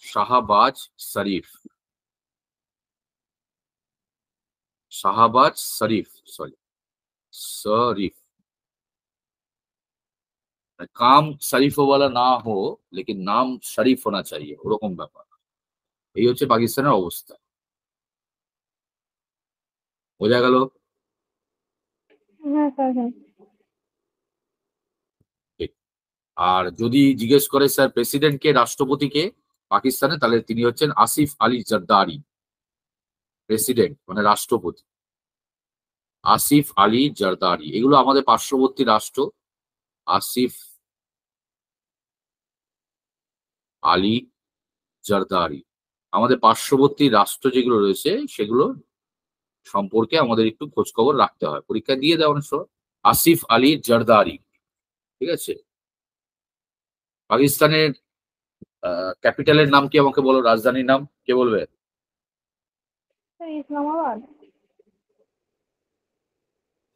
শাহবাজ শরীফ। শাহবাজ শরীফ, সরি, শরীफ। काम শরীফ वाला না হো, লেকিন নাম শরীফ হোনা চাহিয়ে, ওরকম ব্যাপার। এই হচ্ছে পাকিস্তানের অবস্থা। বোঝা গেল? হ্যাঁ স্যার, হ্যাঁ। ঠিক। আর যদি জিজ্ঞেস করে স্যার প্রেসিডেন্ট কে, রাষ্ট্রপতি কে পাকিস্তানে, তাহলে তিনি হচ্ছেন আসিফ আলী জারদারি। প্রেসিডেন্ট মানে রাষ্ট্রপতি আসিফ আলী জারদারি। এগুলো আমাদের পার্শ্ববর্তী রাষ্ট্র। আসিফ আলী জারদারি। আমাদের পার্শ্ববর্তী রাষ্ট্র যেগুলো রয়েছে সেগুলো সম্পর্কে আমাদের একটু খোঁজ খবর রাখতে হয়, পরীক্ষা দিয়ে দেওয়া অনেক সময়। আসিফ আলী জারদারি, ঠিক আছে। পাকিস্তানের ক্যাপিটালের নাম কি আমাকে বলো, রাজধানীর নাম কে বলবে? ইসলামাবাদ।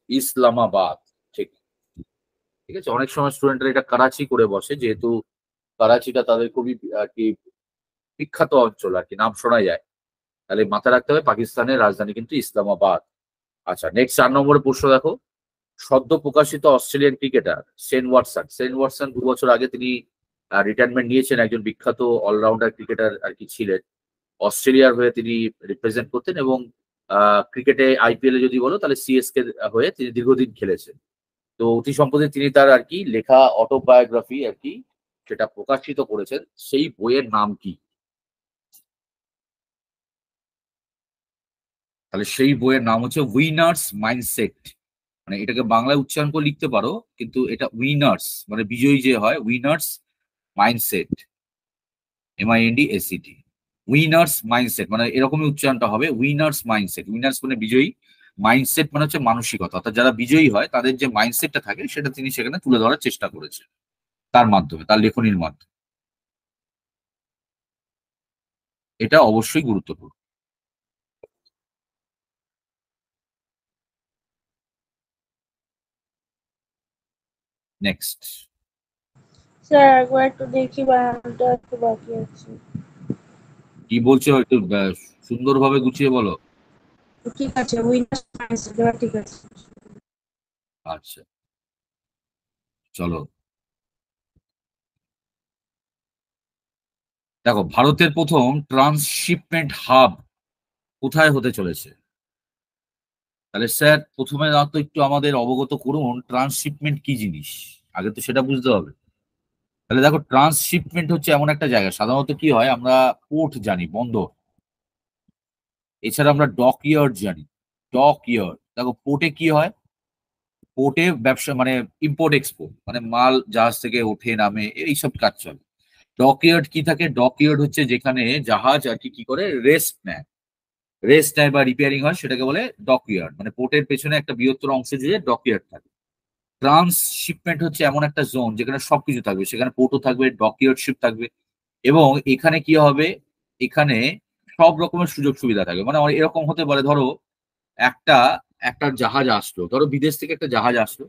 ইসলামাবাদ, ঠিক। ঠিক আছে, অনেক সময় স্টুডেন্টরা এটা করাচি করে বসে, যেহেতু করাচিটা তাদের খুবই আর কি বিখ্যাত অঞ্চল আর কি, নাম শোনা যায়। তাহলে মাথায় রাখতে হবে পাকিস্তানের রাজধানী কিন্তু ইসলামাবাদ। আচ্ছা, নেক্সট 4 নম্বরের প্রশ্ন দেখো। সদ্য প্রকাশিত অস্ট্রেলিয়ান ক্রিকেটার সেন ওয়াটসন 2 বছর আগে তিনি রিটায়ারমেন্ট নিয়েছেন, একজন বিখ্যাত অলরাউন্ডার ক্রিকেটার আর কি ছিলেন। অস্ট্রেলিয়ার হয়ে তিনি রিপ্রেজেন্ট করতেন এবং ক্রিকেটে আইপিএল এ যদি বলো তাহলে সিএসকে হয়ে তিনি দীর্ঘদিন খেলেছেন। তো অতি সম্প্রতি তিনি তার আর কি লেখা অটোবায়োগ্রাফি আর কি সেটা প্রকাশিত করেছেন, সেই বইয়ের নাম কি? তাহলে সেই বইয়ের নাম হচ্ছে উইনার্স মাইন্ডসেট। মানে এটাকে বাংলায় উচ্চারণ করে লিখতে পারো, কিন্তু এটা উইনার্স মানে বিজয়ী যে হয়, winners mindset, MINDSET। Winners mindset মানে এরকমই উচ্চারণটা হবে, উইনার্স মাইন্ডসেট। উইনার্স মানে বিজয়ী, মাইন্ডসেট মানে হচ্ছে মানসিকতা, অর্থাৎ যারা বিজয়ী হয় তাদের যে মাইন্ডসেটটা থাকে সেটা তিনি সেখানে তুলে ধরার চেষ্টা করেছেন তার মাধ্যমে, তার লেখনীর মাধ্যমে। এটা অবশ্যই গুরুত্বপূর্ণ। নেক্সট। স্যার একবার একটু দেখি, বানানটা একটু বাকি আছে। কি বলছো একটু সুন্দরভাবে গুছিয়ে বলো। ঠিক আছে, উইনার্স মাইন্ডসেট, এবার ঠিক আছে। আচ্ছা, চলো দেখো, ভারতের প্রথম ট্রান্সশিপমেন্ট হাব কোথায় হতে চলেছে? তাহলে স্যার প্রথমে তো একটু আমাদের অবগত করুন ট্রান্সশিপমেন্ট কি জিনিস, আগে তো সেটা বুঝতে হবে। তাহলে দেখো, ট্রান্সশিপমেন্ট হচ্ছে এমন একটা জায়গা, সাধারণত কি হয় আমরা পোর্ট জানি, বন্দর, এছাড়া আমরা ডক ইয়ার্ড জানি। ডক ইয়ার্ড, দেখো পোর্টে কি হয়, পোর্টে ব্যবসা মানে ইম্পোর্ট এক্সপোর্ট, মানে মাল জাহাজ থেকে ওঠে নামে এইসব কাজ চলে। ডকইয়ার্ড কি থাকে, ডকইয়ার্ড হচ্ছে যেখানে জাহাজ আর কি কি করে রেস্ট নেয় বা রিপেয়ারিং হয়, সেটাকে বলে ডকইয়ার্ড। মানে পোর্টের পেছনে একটা বৃহত্তর অংশ জুড়ে ডকইয়ার্ড থাকে। ট্রান্সশিপমেন্ট হচ্ছে এমন একটা জোন যেখানে সবকিছু থাকবে, সেখানে পোর্টও থাকবে, ডকইয়ার্ড শিপ থাকবে, এবং এখানে কি হবে, এখানে সব রকমের সুযোগ সুবিধা থাকবে। মানে আমার এরকম হতে পারে, ধরো একটা একটা জাহাজ আসলো, ধরো বিদেশ থেকে একটা জাহাজ আসলো,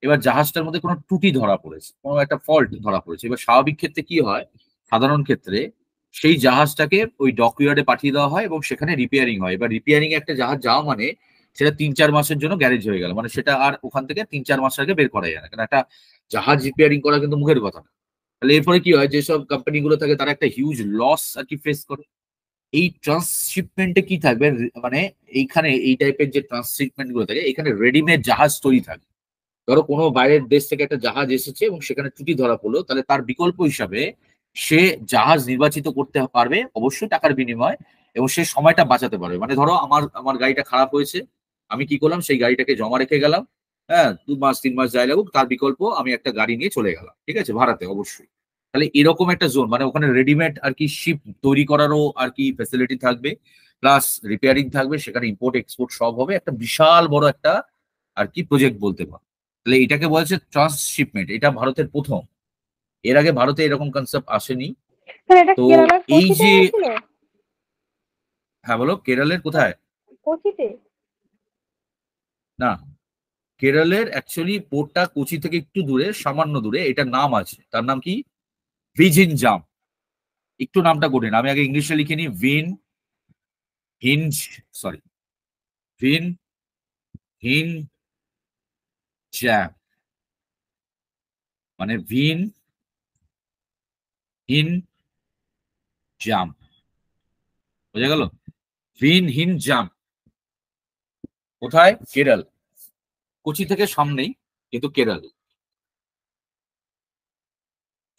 এবার জাহাজটার মধ্যে কোনো ত্রুটি ধরা পড়েছে, কোনো একটা ফল্ট ধরা পড়েছে। এবার স্বাভাবিক ক্ষেত্রে কি হয়, সাধারণ ক্ষেত্রে সেই জাহাজটাকে ওই ডকইয়ার্ডে পাঠিয়ে দেওয়া হয় এবং সেখানে রিপেয়ারিং হয়। এবার রিপেয়ারিং এ একটা জাহাজ যাওয়া মানে সেটা 3-4 মাসের জন্য গ্যারেজ হয়ে গেল, মানে সেটা আর ওখান থেকে 3-4 মাস আগে বের করা যায় না, কারণ একটা জাহাজ রিপেয়ারিং করা কিন্তু মুখের কথা না। তাহলে এরপরে কি হয়, যেসব কোম্পানিগুলো থাকে তারা একটা হিউজ লস আর কি ফেস করে। এই ট্রান্সশিপমেন্টে কি থাকবে, মানে এইখানে এই টাইপের যে ট্রান্সশিপমেন্ট গুলো থাকে, এখানে রেডিমেড জাহাজ তৈরি থাকে। ধরো কোনো বাইরের দেশ থেকে একটা জাহাজ এসেছে এবং সেখানে ত্রুটি ধরা পড়লো, তাহলে তার বিকল্প হিসাবে সে জাহাজ নির্বাচিত করতে পারবে অবশ্যই টাকার বিনিময়, এবং সে সময়টা বাঁচাতে পারবে। মানে ধরো আমার আমার গাড়িটা খারাপ হয়েছে, আমি কি করলাম, সেই গাড়িটাকে জমা রেখে গেলাম, হ্যাঁ 2 মাস 3 মাস যাই লাগুক, তার বিকল্প আমি একটা গাড়ি নিয়ে চলে গেলাম, ঠিক আছে, ভাড়াতে অবশ্যই। তাহলে এরকম একটা জোন, মানে ওখানে রেডিমেড আর কি শিপ তৈরি করারও আর কি ফ্যাসিলিটি থাকবে, প্লাস রিপেয়ারিং থাকবে, সেখানে ইম্পোর্ট এক্সপোর্ট সব হবে, একটা বিশাল বড় একটা আর কি প্রজেক্ট বলতে পারো। তাহলে এটাকে বলছে ট্রান্সশিপমেন্ট, এটা ভারতের প্রথম। এর আগে ভারতে এরকম কনসেপ্ট আসেনি। স্যার এটা তো কেরালার এই কোচিতে যে, হয়েছিল। হ্যাঁ বলো, কেরলের কোথায়? কোচিতে। না, কেরলের অ্যাকচুয়ালি পোর্টটা কোচি থেকে একটু দূরে, সামান্য দূরে, এটার নাম আছে, তার নাম কি, ভিজিনজাম। একটু নামটা কঠিন, আমি আগে ইংলিশে লিখে নিই, হিনজ সরি ভিন হিন জ্যাম, মানে হিন জাম, বোঝা গেল? হিন জাম কোথায়, কেরল, কোচি থেকে সামনেই, কিন্তু কেরল।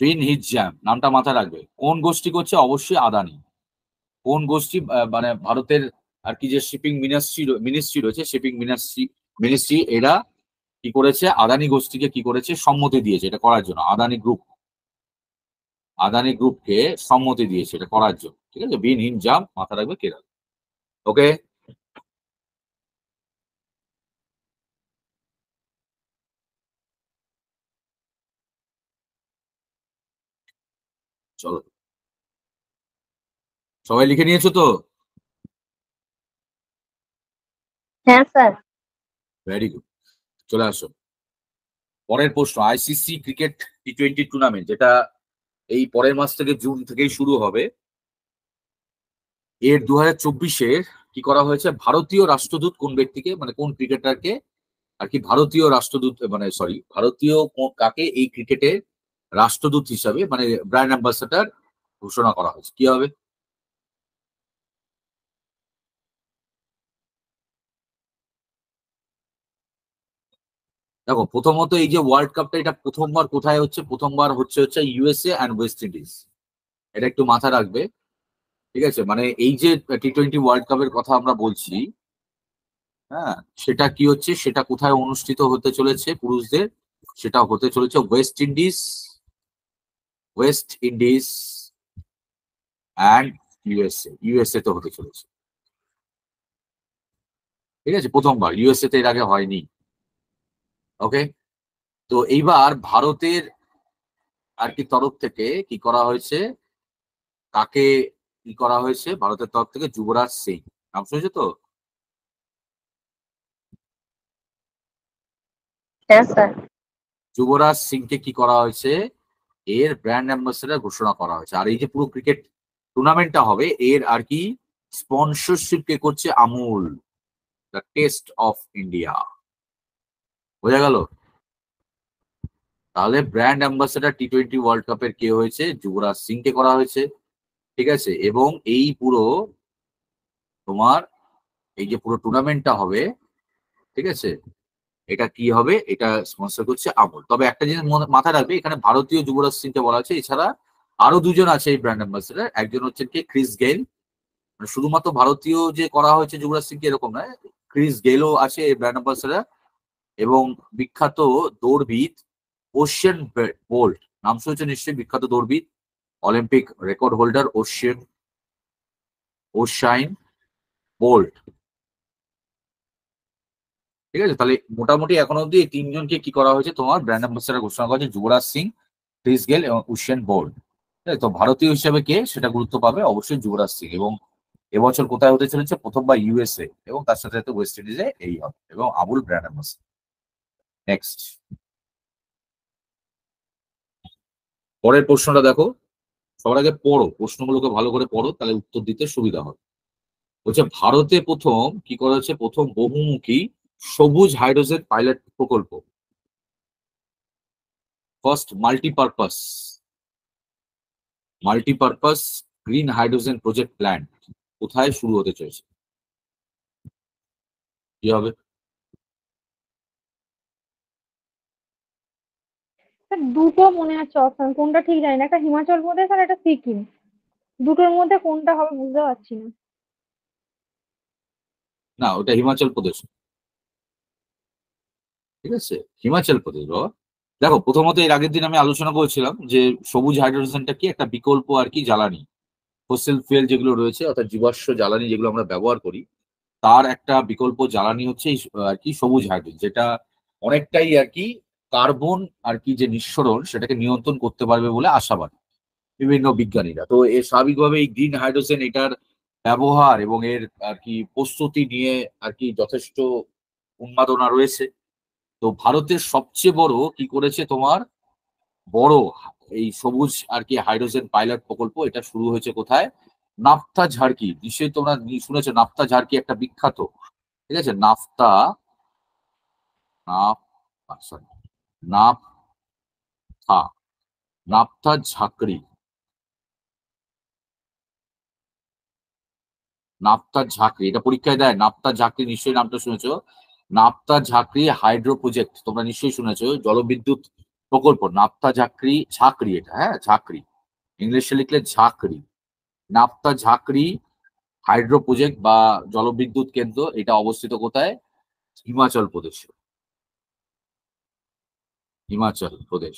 হিন নামটা মাথায় রাখবে। কোন গোষ্ঠী করছে, অবশ্যই আদানি। কোন গোষ্ঠী, মানে ভারতের আর কি যে শিপিং মিনিস্ট্রি রয়েছে, শিপিং মিনিস্ট্রি এরা কি করেছে, আদানি গোষ্ঠীকে কি করেছে, সম্মতি দিয়েছে এটা করার জন্য। আদানি গ্রুপকে সম্মতি দিয়েছে এটা করার জন্য, ঠিক আছে। হিন জাম মাথা রাখবে, কেরল। ওকে। চলো, সবাই লিখে নিয়েছো তো? হ্যাঁ স্যার। ভেরি গুড, চলে আসো। পরের প্রশ্ন, আইসিসি ক্রিকেট টি-20 টুর্নামেন্ট, যেটা এই পরের মাস থেকে জুন থেকেই শুরু হবে, এর 2024-এর কি করা হয়েছে? ভারতীয় রাষ্ট্রদূত কোন ব্যক্তিকে, মানে কোন ক্রিকেটারকে আর কি ভারতীয় রাষ্ট্রদূত, মানে সরি, ভারতীয় কাকে এই ক্রিকেটের রাষ্ট্রদূত হিসাবে, মানে ব্র্যান্ড অ্যাম্বাসাডার ঘোষণা করা হয়েছে? কি হবে? দেখো, প্রথমত এই যে ওয়ার্ল্ড কাপটা, এটা প্রথমবার কোথায় হচ্ছে? প্রথমবার হচ্ছে ইউএসএ অ্যান্ড ওয়েস্ট ইন্ডিজ। এটা একটু মাথা রাখবে, ঠিক আছে? মানে এই যে টি-20 ওয়ার্ল্ড কাপের কথা আমরা বলছি, হ্যাঁ, সেটা কি হচ্ছে, সেটা কোথায় অনুষ্ঠিত হতে চলেছে পুরুষদের? সেটা হতে চলেছে ওয়েস্ট ইন্ডিজ অ্যান্ড ইউএসএ তো হতে চলেছে, ঠিক আছে? প্রথমবার, ইউএসএ তে এর আগে হয়নি। ওকে, তো এইবার ভারতের আর কি তরফ থেকে কি করা হয়েছে, কাকে কি করা হয়েছে ভারতের তরফ থেকে? যুবরাজ সিং, নাম শুনেছো তো? হ্যাঁ স্যার। যুবরাজ সিংকে কি করা হয়েছে? এর ব্র্যান্ড অ্যাম্বাসেডর ঘোষণা করা হয়েছে। আর এই যে পুরো ক্রিকেট টুর্নামেন্টটা হবে, এর আর কি স্পন্সরশিপ কে করছে? Amul, the test of India. বোঝা গেল? তাহলে ব্র্যান্ড অ্যাম্বাসেডর টি-20 ওয়ার্ল্ড কাপের কে হয়েছে? যুবরাজ সিং কে করা হয়েছে, ঠিক আছে? এবং এই পুরো তোমার এই যে পুরো টুর্নামেন্টটা হবে, ঠিক আছে, এটা কি হবে? এটা স্পন্সর করছে আমুল। তবে একটা জিনিস মাথায় রাখবে, এখানে ভারতীয় যুবরাজ সিংকে বলা আছে, এছাড়া আরো দুজন আছে এই ব্র্যান্ড অ্যাম্বাসেডর। একজন হচ্ছে কি ক্রিস গেইল, মানে শুধুমাত্র ভারতীয় যে করা হয়েছে যুবরাজ সিংকে এরকম নয়, ক্রিস গেইলও আছে এই ব্র্যান্ড অ্যাম্বাসেডর। এবং বিখ্যাত দৌড়বিদ ওশিয়ান বোল্ট, নাম শুনেছে নিশ্চয়ই, বিখ্যাত দৌড়বিদ, অলিম্পিক রেকর্ড হোল্ডার ওশাইন বোল্ট, ঠিক আছে? তাহলে মোটামুটি এখন অব্দি এই তিনজনকে কি করা হয়েছে, তোমার ব্র্যান্ড অ্যাম্বাসেডর ঘোষণা করা হয়েছে, যুবরাজ সিং, ক্রিস গেল এবং উসেন বোল্ট। ঠিক আছে? তো ভারতীয় হিসেবে কে, সেটা গুরুত্ব পাবে অবশ্যই যুবরাজ সিং। এবং এবছর কোথায় হতে চলেছে? প্রথমবার ইউএসএ, এবং তার সাথে সাথে ওয়েস্ট ইন্ডিজে এই হবে, এবং আবুল ব্র্যান্ড অ্যাম্বাসেডর। নেক্সট, পরের প্রশ্নটা দেখো। সবার আগে পড়ো, প্রশ্নগুলোকে ভালো করে পড়ো, তাহলে উত্তর দিতে সুবিধা হবে। বলছে ভারতে প্রথম কি করা হচ্ছে? প্রথম বহুমুখী সবুজ হাইড্রোজেন পাইলট প্রকল্প, first multipurpose green hydrogen project plant কোথায় শুরু হতে চলেছে? কি হবে? স্যার দুটো মনে আছে অপশন, কোনটা ঠিক জানি না, একটা হিমাচল প্রদেশ আর একটা সিকিম। দুটোর মধ্যে কোনটা হবে বুঝতে পারছি না। না, ওটা হিমাচল প্রদেশ, ঠিক আছে? হিমাচল প্রদেশ বাবা। দেখো, প্রথমত এর আগের দিন আমি আলোচনা করেছিলাম যে সবুজ হাইড্রোজেনটা কি একটা বিকল্প আর কি জ্বালানি, ফসিল ফুয়েল যেগুলো রয়েছে, অর্থাৎ জীবাশ্ম জ্বালানি যেগুলো আমরা ব্যবহার করি, তার একটা বিকল্প জ্বালানি হচ্ছে এই আর কি সবুজ হাইড্রোজেন, যেটা অনেকটাই আর কি কার্বন আর কি যে নিঃসরণ, সেটাকে নিয়ন্ত্রণ করতে পারবে বলে আশাবাদ বিভিন্ন বিজ্ঞানীরা। তো এর স্বাভাবিকভাবে এই গ্রিন হাইড্রোজেন, এটার ব্যবহার এবং এর আর কি প্রস্তুতি নিয়ে আর কি যথেষ্ট উন্মাদনা রয়েছে। তো ভারতের সবচেয়ে বড় কি করেছে তোমার, বড় এই সবুজ আর কি হাইড্রোজেন পাইলট প্রকল্প, এটা শুরু হয়েছে কোথায়? নাফতা ঝাড়কি, নিশ্চয়ই তোমরা শুনেছো, নাফতা ঝাড়কি একটা বিখ্যাত, ঠিক আছে? নাফ সরি নাফথা নাফতা ঝাঁকড়ি, এটা পরীক্ষায় দেয়। নাফতা ঝাঁকড়ি, নিশ্চয়ই নামটা শুনেছো। নাফতা ঝাঁকড়ি হাইড্রো প্রজেক্ট তোমরা নিশ্চয়ই শুনেছো, জলবিদ্যুৎ প্রকল্প। ঝাঁকড়ি এটা, হ্যাঁ ঝাঁকড়ি, ইংলিশে লিখলে ঝাঁকড়ি। নাফতা ঝাঁকড়ি হাইড্রো প্রজেক্ট বা জলবিদ্যুৎ কেন্দ্র, এটা অবস্থিত কোথায়? হিমাচল প্রদেশে, হিমাচল প্রদেশ।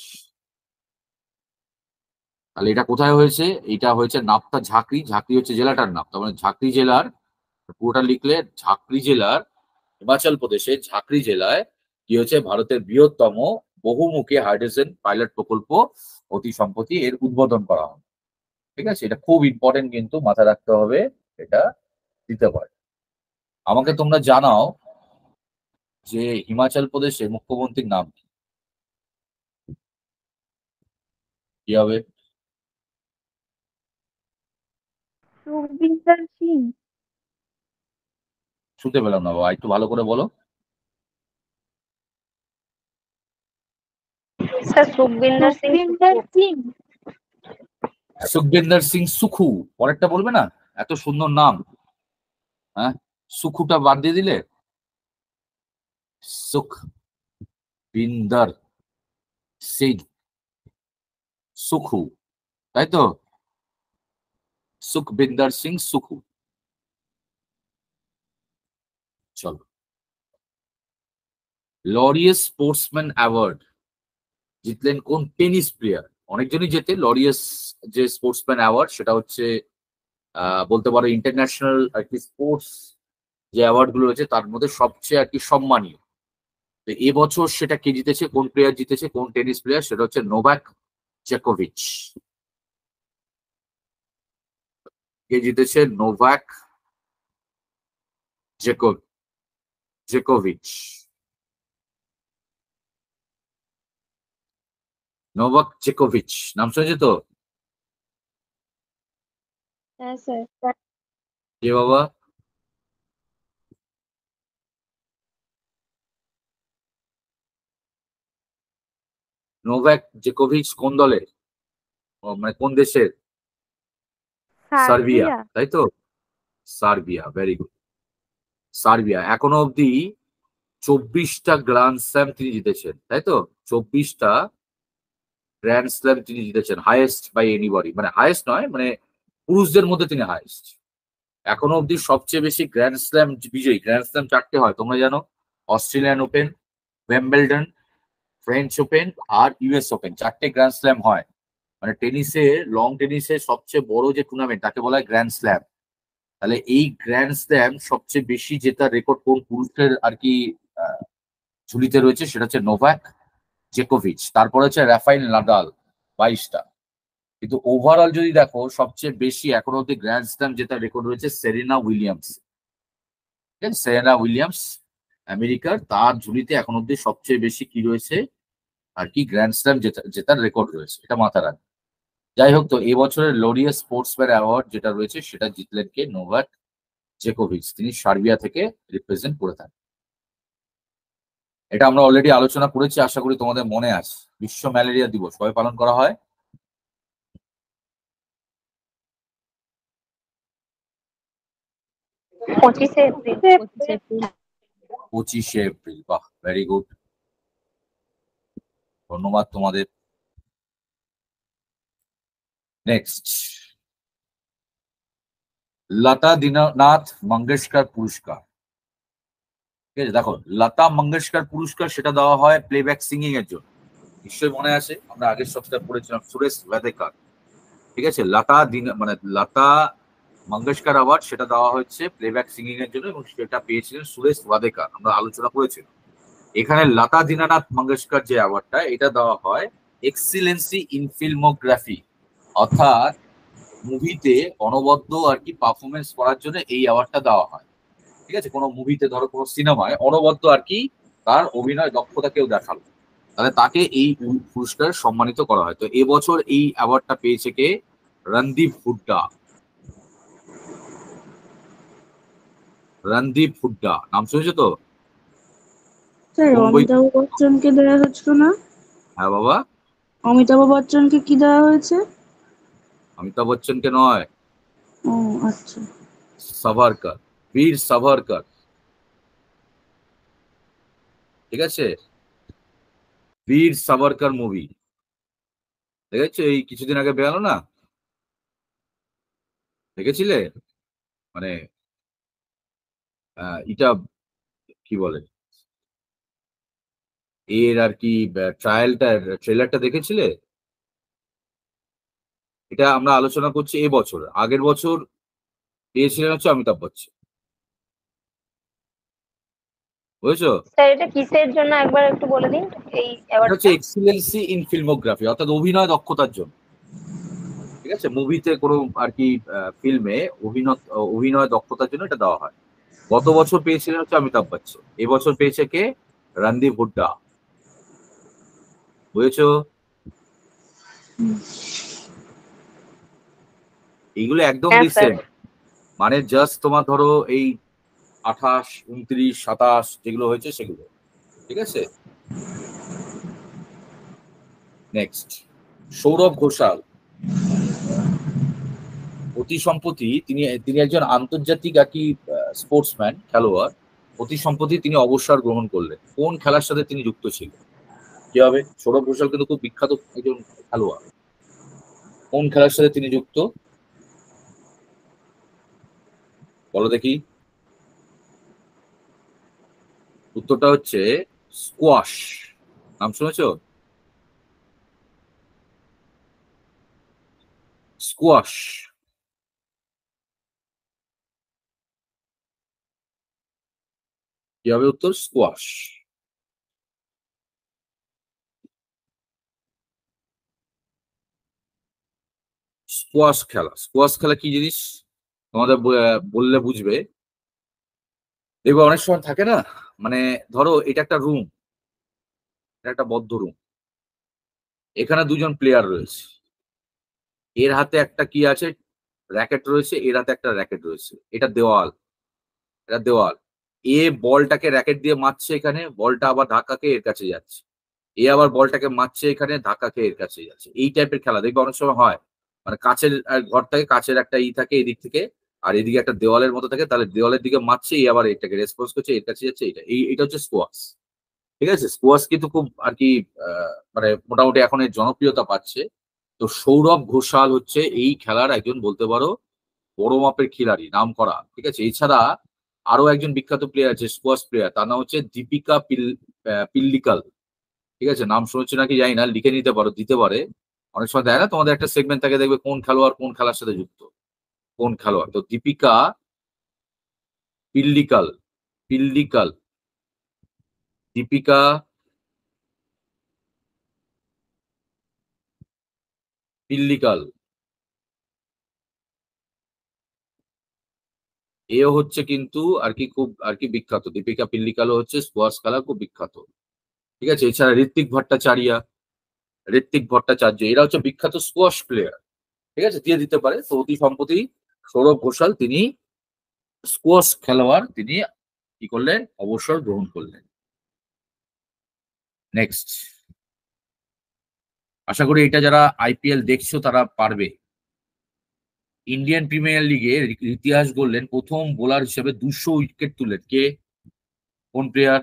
তাহলে এটা কোথায় হয়েছে? এটা হয়েছে নাফতা ঝাঁকড়ি, ঝাঁকড়ি হচ্ছে জেলাটার নাম, তার মানে ঝাঁকড়ি জেলার, পুরোটা লিখলে ঝাঁকড়ি জেলার, হিমাচল প্রদেশে ঝাঁকড়ি জেলায় কি হচ্ছে, ভারতের বৃহত্তম বহুমুখী হাইড্রোজেন পাইলট প্রকল্প অতি সম্প্রতি এর উদ্বোধন করা হয়। ঠিক আছে, এটা খুব ইম্পর্টেন্ট, কিন্তু মাথায় রাখতে হবে এটা দিতে পারে। আমাকে তোমরা জানাও যে হিমাচল প্রদেশের মুখ্যমন্ত্রীর নাম কি? কি হবে? সুখবিন্দর সিং। শুনতে পেলাম না বাবা, একটু ভালো করে বলো। স্যার সুখবিন্দর সিং সুখবিন্দর সিং। সুখবিন্দর সিং সুখু, পরেরটা বলবে না? এত সুন্দর নাম, হ্যাঁ, সুখুটা বাদ দিয়ে দিলে। সুখবিন্দর সিং সুখু, তাই তো? সুখবিন্দর সিং সুখু। চলো, লরিয়াস স্পোর্টসম্যান অ্যাওয়ার্ড জিতলেন কোন টেনিস প্লেয়ার? অনেকজনই জেতে লরিয়াস যে স্পোর্টসম্যান অ্যাওয়ার্ড, সেটা হচ্ছে বলতে পারো ইন্টারন্যাশনাল আর কি স্পোর্টস যে অ্যাওয়ার্ড গুলো রয়েছে তার মধ্যে সবচেয়ে আর কি সম্মানীয়। তো এবছর সেটা কে জিতেছে, কোন প্লেয়ার জিতেছে, কোন টেনিস প্লেয়ার? সেটা হচ্ছে নোভাক জোকোভিচ। কে জিতেছে? নোভাক জোকোভিচ। নোভাক জোকোভিচ নাম শুনেছে তো? হ্যাঁ স্যার। কে বাবা? নোভাক জোকোভিচ কোন দলের, মানে কোন দেশের? সার্বিয়া, তাই তো? Serbia, very good. সার্বিয়া এখনো অব্দি 24টা গ্র্যান্ড স্ল্যাম তিনি জিতেছেন, তাই তো? 24টা গ্র্যান্ড স্ল্যাম তিনি জিতেছেন, হাইয়েস্ট বাই এনিবডি, মানে হাইয়েস্ট নয়, মানে পুরুষদের মধ্যে তিনি হাইয়েস্ট। এখনো অব্দি সবচেয়ে বেশি গ্র্যান্ড স্ল্যাম বিজয়ী, গ্র্যান্ড স্ল্যাম 4টে হয় তোমরা জানো, অস্ট্রেলিয়ান ওপেন, ওয়েম্বলডন, ফ্রেঞ্চ ওপেন আর ইউএস ওপেন, 4টে গ্র্যান্ড স্ল্যাম হয়। মানে টেনিসে, লং টেনিসে সবচেয়ে বড় যে টুর্নামেন্ট তাকে বলা হয় গ্র্যান্ড স্ল্যাম। তাহলে এই গ্র্যান্ড স্ল্যাম সবচেয়ে বেশি জেতার রেকর্ড কোন পুরুষের আর কি ঝুলিতে রয়েছে? সেটা হচ্ছে নোভাক জোকোভিচ। তারপরে হচ্ছে রাফাইল নাদাল, 22টা। কিন্তু ওভারঅল যদি দেখো, সবচেয়ে বেশি এখনো অব্দি গ্র্যান্ড স্ল্যাম জেতার রেকর্ড রয়েছে সেরেনা উইলিয়ামস। ঠিক আছে, সেরেনা উইলিয়ামস আমেরিকার, তার ঝুলিতে এখন অব্দি সবচেয়ে বেশি কি রয়েছে আর কি গ্র্যান্ড স্ল্যাম জেতার রেকর্ড রয়েছে, এটা মাথা রাখ। যাই হোক, তো এবছরের লোরিয়াস স্পোর্টসম্যান অ্যাওয়ার্ড যেটা রয়েছে সেটা জিতলেন কে? নোভাক জোকোভিচ। তিনি সার্বিয়া থেকে রিপ্রেজেন্ট করে থাকেন। এটা আমরা অলরেডি আলোচনা করেছি, আশা করি তোমাদের মনে আছে। বিশ্ব ম্যালেরিয়া দিবস কবে পালন করা হয়? 25শে এপ্রিল। 25শে এপ্রিল। বাহ, ভেরি গুড, ধন্যবাদ তোমাদের। নেক্সট, লতা দীননাথ মঙ্গেশকর পুরস্কার। ঠিক আছে, দেখো, লতা মঙ্গেশকর পুরস্কার সেটা দেওয়া হয় প্লেব্যাক সিঙ্গিং এর জন্য। নিশ্চয়ই মনে আছে, আমরা আগের সপ্তাহে পড়েছিলাম সুরেশ ওয়াদেকার। ঠিক আছে, মানে লতা মঙ্গেশকর অ্যাওয়ার্ড সেটা দেওয়া হচ্ছে প্লেব্যাক সিঙ্গিং এর জন্য, এবং সেটা পেয়েছিলেন সুরেশ ওয়াদেকার, আমরা আলোচনা করেছিলাম। এখানে লতা দীননাথ মঙ্গেশকর যে অ্যাওয়ার্ডটা, এটা দেওয়া হয় এক্সিলেন্সি ইন ফিল্মোগ্রাফি, অর্থাৎ মুভিতে অনবদ্য আর কি পারফরমেন্স করার জন্য এই অ্যাওয়ার্ডটা দেওয়া হয়। ঠিক আছে, কোনো মুভিতে ধরো কোনো সিনেমায় অনবদ্য আর কি তার অভিনয় দক্ষতা কেউ দেখালো, তাহলে তাকে এই পুরস্কার সম্মানিত করা হয়। তো এবছর এই অ্যাওয়ার্ডটা পেয়েছে কে? রণদীপ হুড্ডা। রণদীপ হুড্ডা নাম শুনেছো তো? স্যার মুম্বই। অমিতাভ বচ্চনকে দেওয়া হচ্ছিল না? হ্যাঁ বাবা, অমিতাভ বচ্চনকে কি দেওয়া হয়েছে? অমিতাভ বচ্চনকে নয়, ও আচ্ছা। সাভারকর, বীর সাভারকর। ঠিক আছে, বীর সাভারকর মুভি দেখেছো? এই কিছুদিন আগে বেরোলো না, দেখেছিলে? মানে এটা কি বলে, এর আর কি ট্রেলারটা দেখেছিলে? এটা আমরা আলোচনা করছি এবছর, আগের বছর পেয়েছিলেন হচ্ছে অমিতাভ বচ্চন, বুঝেছো? স্যার এটা কিসের জন্য একবার একটু বলে দিন এই এটা হচ্ছে অ্যাওয়ার্ডটা। এক্সিলেন্সি ইন ফিল্মোগ্রাফি, অর্থাৎ অভিনয় দক্ষতার জন্য। ঠিক ঠিক আছে, মুভিতে কোনো আর কি ফিল্মে অভিনয় দক্ষতার জন্য এটা দেওয়া হয়। গত বছর পেয়েছিলেন হচ্ছে অমিতাভ বচ্চন, এবছর পেয়েছে কে? রণদীপ হুড্ডা। বুঝেছো? এইগুলো একদম হ্যাঁ স্যার। রিসেন্ট, মানে জাস্ট তোমার ধরো এই 28, 29, 27 যেগুলো হয়েছে সেগুলো। ঠিক আছে, নেক্সট সৌরভ ঘোষাল। অতি সম্প্রতি তিনি তিনি একজন আন্তর্জাতিক আর কি স্পোর্টসম্যান, খেলোয়াড়। অতি সম্প্রতি তিনি অবসর গ্রহণ করলেন। কোন খেলার সাথে তিনি যুক্ত ছিলেন? কি হবে? সৌরভ ঘোষাল কিন্তু খুব বিখ্যাত একজন খেলোয়াড়। কোন খেলার সাথে তিনি যুক্ত? বলো দেখি। উত্তরটা হচ্ছে স্কোয়াশ। নাম শুনেছো? স্কোয়াশ। কি হবে উত্তর? স্কোয়াশ। স্কোয়াশ খেলা, স্কোয়াশ খেলা কি জিনিস তোমাদের বললে বুঝবে। দেখবে অনেক সময় থাকে না, মানে ধরো এটা একটা রুম, এটা একটা বদ্ধ রুম, এখানে দুজন প্লেয়ার রয়েছে, এর হাতে একটা কি আছে? র্যাকেট রয়েছে, এর হাতে একটা র্যাকেট রয়েছে। এটা দেওয়াল, এটা দেওয়াল। এ বলটাকে র্যাকেট দিয়ে মারছে, এখানে বলটা আবার ধাক্কা খেয়ে এর কাছে যাচ্ছে। এ আবার বলটাকে মারছে, এখানে ধাক্কা খেয়ে এর কাছে যাচ্ছে। এই টাইপের খেলা দেখবে অনেক সময় হয়। মানে কাছের ঘর থাকে, কাছের একটা থাকে এদিক থেকে, আর এদিকে একটা দেওয়ালের মতো থাকে, তাহলে দেওয়ালের দিকে মারছে, এই আবার এটাকে রেসপন্স করছে, এর কাছে যাচ্ছে। এটা হচ্ছে স্কোয়াশ। ঠিক আছে, স্কোয়াশ কিন্তু খুব আর কি মানে মোটামুটি এখন এর জনপ্রিয়তা পাচ্ছে। তো সৌরভ ঘোষাল হচ্ছে এই খেলার একজন বলতে পারো বড় মাপের খিলাড়ি, নাম করা। ঠিক আছে, এছাড়া আরো একজন বিখ্যাত প্লেয়ার আছে স্কোয়াশ প্লেয়ার, তার নাম হচ্ছে দীপিকা পিল্লিকাল। ঠিক আছে, নাম শুনেছো নাকি জানি না, লিখে নিতে পারো, দিতে পারে। অনেক সময় দেয় না তোমাদের একটা সেগমেন্ট থাকে, দেখবে কোন খেলোয়াড় কোন খেলার সাথে যুক্ত, কোন খেলোয়াড়। তো দীপিকা পিল্লিকাল, পিল্লিকাল, দীপিকা পিল্লিকাল, এও হচ্ছে কিন্তু আর কি খুব আর কি বিখ্যাত। দীপিকা পিল্লিকালও হচ্ছে স্কোয়াশ খেলা খুব বিখ্যাত। ঠিক আছে, এছাড়া ঋত্বিক ভট্টাচার্য এরা হচ্ছে বিখ্যাত স্কোয়াশ প্লেয়ার। ঠিক আছে, দিয়ে দিতে পারে। তো অতি সম্প্রতি সৌরভ ঘোষাল তিনি স্কোয়াশ খেলোয়াড়, তিনি কি করলেন? অবসর গ্রহণ করলেন। নেক্সট, আশা করি এটা যারা আইপিএল দেখছো তারা পারবে। ইন্ডিয়ান প্রিমিয়ার লিগের ইতিহাস গড়লেন প্রথম বোলার হিসেবে 200 উইকেট তুলেন কে? কোন প্লেয়ার?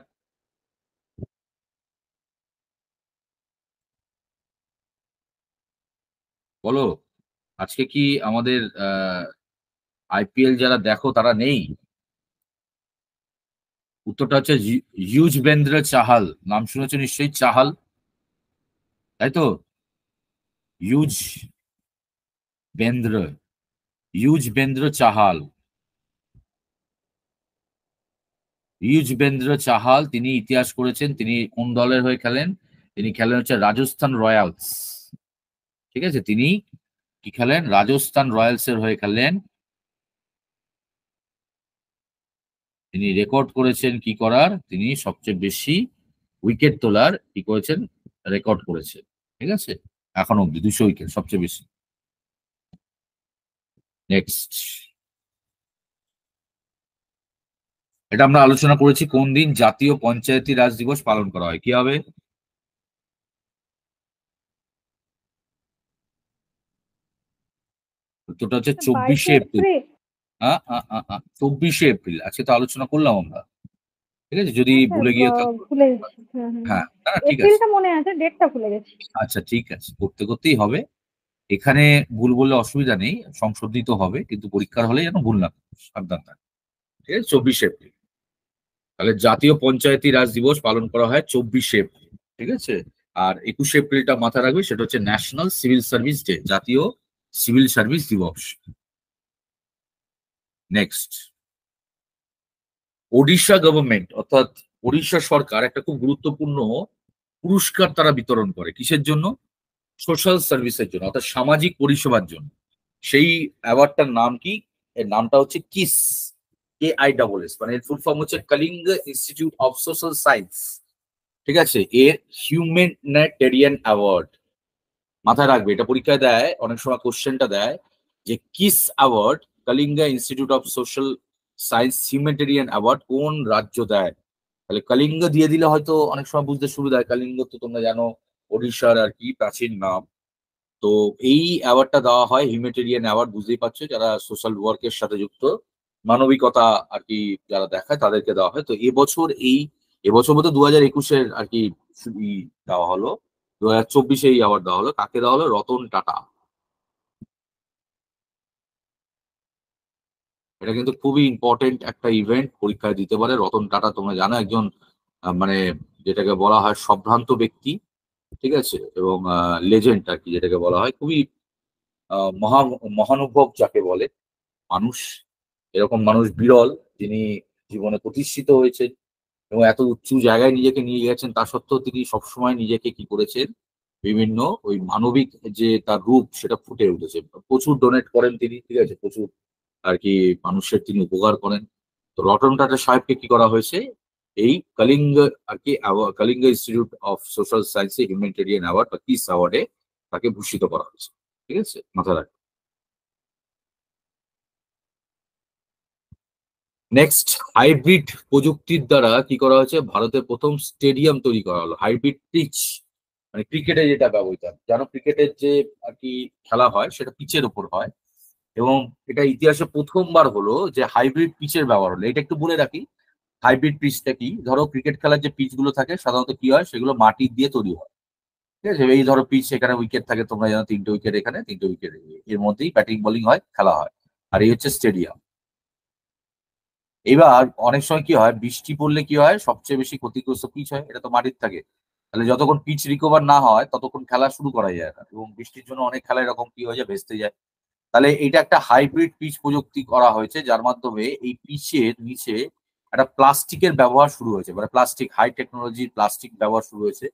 বলো। আজকে কি আমাদের আইপিএল যারা দেখো তারা নেই? উত্তরটা হচ্ছে ইউজবেন্দ্র চাহাল। নাম শুনেছো নিশ্চয়ই, চাহাল, তাই তো? ইউজ বেন্দ্র, ইউজবেন্দ্র চাহাল, ইউজবেন্দ্র চাহাল তিনি ইতিহাস করেছেন। তিনি কোন দলের হয়ে খেলেন? তিনি খেলেন হচ্ছে রাজস্থান রয়্যালস। ঠিক আছে, তিনি কি খেলেন? রাজস্থান রয়্যালস এর হয়ে খেলেন। তিনি রেকর্ড করেছেন কি করার? তিনি সবচেয়ে বেশি উইকেট তোলার কি করেছেন? রেকর্ড করেছেন। ঠিক আছে, এখন অব্দি 200 উইকেট, সবচেয়ে বেশি। নেক্সট, এটা আমরা আলোচনা করেছি কোন দিন জাতীয় পঞ্চায়েতি রাজ দিবস পালন করা হয়? কি হবে? উত্তরটা হচ্ছে 22শে 24শে এপ্রিল। এপ্রিল। 24শে এপ্রিল, আজকে তো আলোচনা করলাম আমরা। ঠিক আছে, যদি হ্যাঁ স্যার, ভুলে গিয়ে থাকো। ভুলে গেছি। হ্যাঁ হ্যাঁ হ্যাঁ, হ্যাঁ, না না, ঠিক আছে। এপ্রিলটা মনে আছে, ডেটটা ভুলে গেছি। আচ্ছা ঠিক আছে, করতে করতেই হবে। এখানে ভুল বললে অসুবিধা নেই, সংশোধিত হবে, কিন্তু পরীক্ষার হলে যেন ভুল না করে, সাবধান থাকে। ঠিক আছে, 24শে এপ্রিল। তাহলে জাতীয় পঞ্চায়েতি রাজ দিবস পালন করা হয় 24শে এপ্রিল। ঠিক আছে, আর 21শে এপ্রিলটা মাথায় রাখবে, সেটা হচ্ছে ন্যাশনাল সিভিল সার্ভিস ডে, জাতীয় সিভিল সার্ভিস দিবস। নেক্সট, ওড়িশা গভর্নমেন্ট অর্থাৎ ওড়িশা সরকার একটা খুব গুরুত্বপূর্ণ পুরস্কার তারা বিতরণ করে, কিসের জন্য? সোশ্যাল সার্ভিসের জন্য, অর্থাৎ সামাজিক পরিষেবার জন্য। সেই অ্যাওয়ার্ডটার নাম কি? এর নামটা হচ্ছে কিস, KISS, মানে এর ফুল ফর্ম হচ্ছে Kalinga institute of social science. ঠিক আছে, এর হিউম্যানিটেরিয়ান অ্যাওয়ার্ড। মাথায় রাখবে, এটা পরীক্ষায় দেয়, অনেক সময় কোশ্চেনটা দেয় যে kiss award, Kalinga institute of social science humanitarian award কোন রাজ্য দেয়? তাহলে কলিঙ্গ দিয়ে দিলে হয়তো অনেক সময় বুঝতে সুবিধা হয়। কলিঙ্গ তো তোমরা জানো ওড়িশার আর কি প্রাচীন নাম। তো এই অ্যাওয়ার্ডটা দেওয়া হয়, হিউম্যানিটেরিয়ান অ্যাওয়ার্ড, বুঝতেই পারছো, যারা সোশ্যাল ওয়ার্কের সাথে যুক্ত, মানবিকতা আর কি যারা দেখায় তাদেরকে দেওয়া হয়। তো এবছর মতো 2021-এর আর কি দেওয়া হলো, 2024-এ এই অ্যাওয়ার্ড দেওয়া হলো। কাকে দেওয়া হলো? রতন টাটা। এটা কিন্তু খুবই ইম্পর্টেন্ট একটা ইভেন্ট, পরীক্ষায় দিতে পারে। রতন টাটা তোমরা জানো একজন মানে যেটাকে বলা হয় সম্ভ্রান্ত ব্যক্তি, ঠিক আছে, এবং লেজেন্ড আর কি, যেটাকে বলা হয় খুবই মহানুভব যাকে বলে মানুষ। এরকম মানুষ বিরল, যিনি জীবনে প্রতিষ্ঠিত হয়েছেন এবং এত উঁচু জায়গায় নিজেকে নিয়ে গেছেন। তা সত্ত্বেও তিনি সবসময় নিজেকে কি করেছেন, বিভিন্ন ওই মানবিক যে তার রূপ সেটা ফুটে উঠেছে। প্রচুর ডোনেট করেন তিনি, ঠিক আছে, প্রচুর আর কি মানুষের তিনি উপকার করেন। তো রতন টাটা সাহেবকে কি করা হয়েছে, এই কলিঙ্গ আর কি Kalinga institute of social science humanitarian award বা কিস অ্যাওয়ার্ডে তাকে ভূষিত করা হয়েছে। ঠিক আছে, মাথায় রাখবেন। নেক্সট, হাইব্রিড প্রযুক্তির দ্বারা কি করা হয়েছে, ভারতে প্রথম স্টেডিয়াম তৈরি করা হলো। হাইব্রিড পিচ মানে ক্রিকেটে যেটা ব্যবহৃত হয়, জানো ক্রিকেটের যে আর কি খেলা হয় সেটা পিচের উপর হয়, এবং এটা ইতিহাসে প্রথমবার হলো যে হাইব্রিড পিচের ব্যবহার হলো। এটা একটু বলে রাখি, হাইব্রিড পিচটা কি। ধরো ক্রিকেট খেলার যে পিচ গুলো থাকে সাধারণত কি হয়, সেগুলো মাটি দিয়ে তৈরি হয়, ঠিক আছে। এই ধরো পিচ, এখানে উইকেট থাকে, তোমরা জানো 3টে উইকেট, এখানে 3টে উইকেট, এর মধ্যেই ব্যাটিং বোলিং হয়, খেলা হয়। আর এই হচ্ছে স্টেডিয়াম। এবার অনেক সময় কি হয়, বৃষ্টি পড়লে কি হয়, সবচেয়ে বেশি ক্ষতিগ্রস্ত পিচ হয়, এটা তো মাটির থাকে। তাহলে যতক্ষণ পিচ রিকভার না হয় ততক্ষণ খেলা শুরু করা যায় না, এবং বৃষ্টির জন্য অনেক খেলা এরকম কি হয়ে যায়, ভেস্তে যায়। তাহলে এটা একটা হাইব্রিড পিচ প্রযুক্তি করা হয়েছে, যার মাধ্যমে এই পিচের নিচে একটা প্লাস্টিকের ব্যবহার শুরু হয়েছে, মানে প্লাস্টিক, হাই টেকনোলজির প্লাস্টিক ব্যবহার শুরু হয়েছে।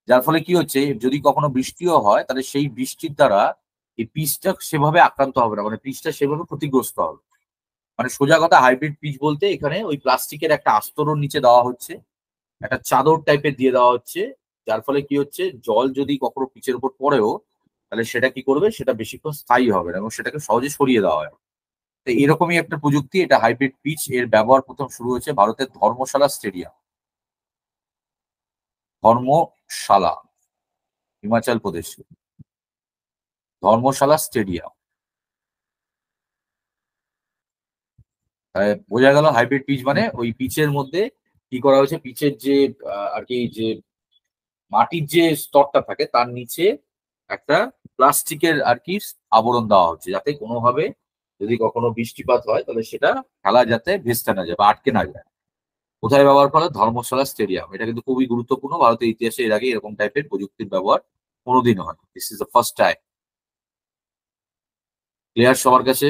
যার ফলে কি হচ্ছে, যদি কখনো বৃষ্টিও হয় তাহলে সেই বৃষ্টির দ্বারা এই পিচটা সেভাবে আক্রান্ত হবে না, মানে পিচটা সেভাবে ক্ষতিগ্রস্ত হবে। মানে সোজা কথা, হাইব্রিড পিচ বলতে এখানে ওই প্লাস্টিকের একটা আস্তরণ নিচে দেওয়া হচ্ছে, একটা চাদর টাইপের দিয়ে দেওয়া হচ্ছে, যার ফলে কি হচ্ছে, জল যদি কখনো পিচের উপর পড়েও তাহলে সেটা কি করবে, সেটা বেশিক্ষণ স্থায়ী হবে না এবং সেটাকে সহজে সরিয়ে দেওয়া হয়। তো এরকমই একটা প্রযুক্তি, এটা হাইব্রিড পিচ। এর ব্যবহার প্রথম শুরু হয়েছে ভারতের ধর্মশালা স্টেডিয়াম, ধর্মশালা, হিমাচল প্রদেশ, ধর্মশালা স্টেডিয়াম। বোঝা গেল হাইব্রিড পিচ মানে ওই পিচের মধ্যে কি করা হয়েছে, পিচের যে আর কি যে মাটির যে স্তরটা থাকে তার নিচে একটা প্লাস্টিকের আর কি আবরণ দেওয়া হচ্ছে, যাতে কোনোভাবে যদি কখনো বৃষ্টিপাত হয় তাহলে সেটা খেলা যাতে ভেস্তে না যায় বা আটকে না যায়। কোথায় ব্যবহার করা? ধর্মশালা স্টেডিয়াম। এটা কিন্তু খুবই গুরুত্বপূর্ণ, ভারতের ইতিহাসে এর আগে এরকম টাইপের প্রযুক্তির ব্যবহার কোনোদিনও হয়, this is the first time. Clear সবার কাছে?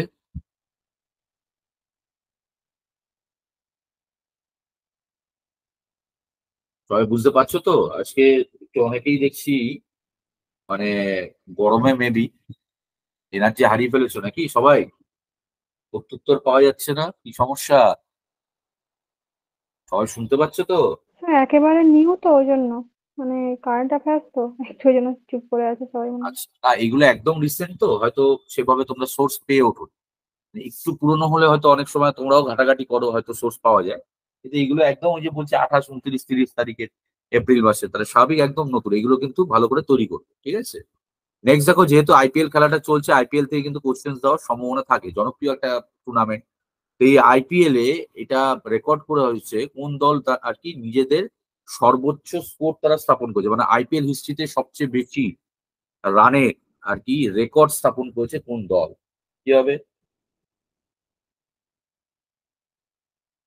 সবাই বুঝতে পারছো তো? আজকে একটু অনেকেই দেখছি মানে গরমে মেবি এনার্জি হারিয়ে ফেলেছো নাকি সবাই? প্রত্যুত্তর পাওয়া যাচ্ছে না, কি সমস্যা? সবাই শুনতে পাচ্ছ তো? হ্যাঁ, একেবারে নিউ তো ওই জন্য, মানে কারেন্ট অ্যাফেয়ার্স তো একটু ওই জন্য চুপ করে আছে সবাই মনে হয়। আচ্ছা, না এগুলো একদম রিসেন্ট তো, হয়তো সেভাবে তোমরা সোর্স পেয়ে ওঠো। একটু পুরনো হলে হয়তো অনেক সময় তোমরাও ঘাটাঘাটি করো, হয়তো সোর্স পাওয়া যায়। কিন্তু এগুলো একদম ওই যে বলছে 28, 29, 30 তারিখের এপ্রিল মাসে, তাহলে স্বাভাবিক একদম নতুন, এগুলো কিন্তু ভালো করে তৈরি করবে, ঠিক আছে। নেক্সট দেখো, যেহেতু আইপিএল খেলাটা চলছে, আইপিএল থেকে কিন্তু কোশ্চেন দেওয়ার সম্ভাবনা থাকে, জনপ্রিয় একটা টুর্নামেন্ট। তো এই আইপিএল এ এটা রেকর্ড করা হয়েছে কোন দল আর কি নিজেদের সর্বোচ্চ স্কোর তারা স্থাপন করেছে, মানে আইপিএল হিস্ট্রিতে সবচেয়ে বেশি রানে আর কি রেকর্ড স্থাপন করেছে কোন দল, কি হবে?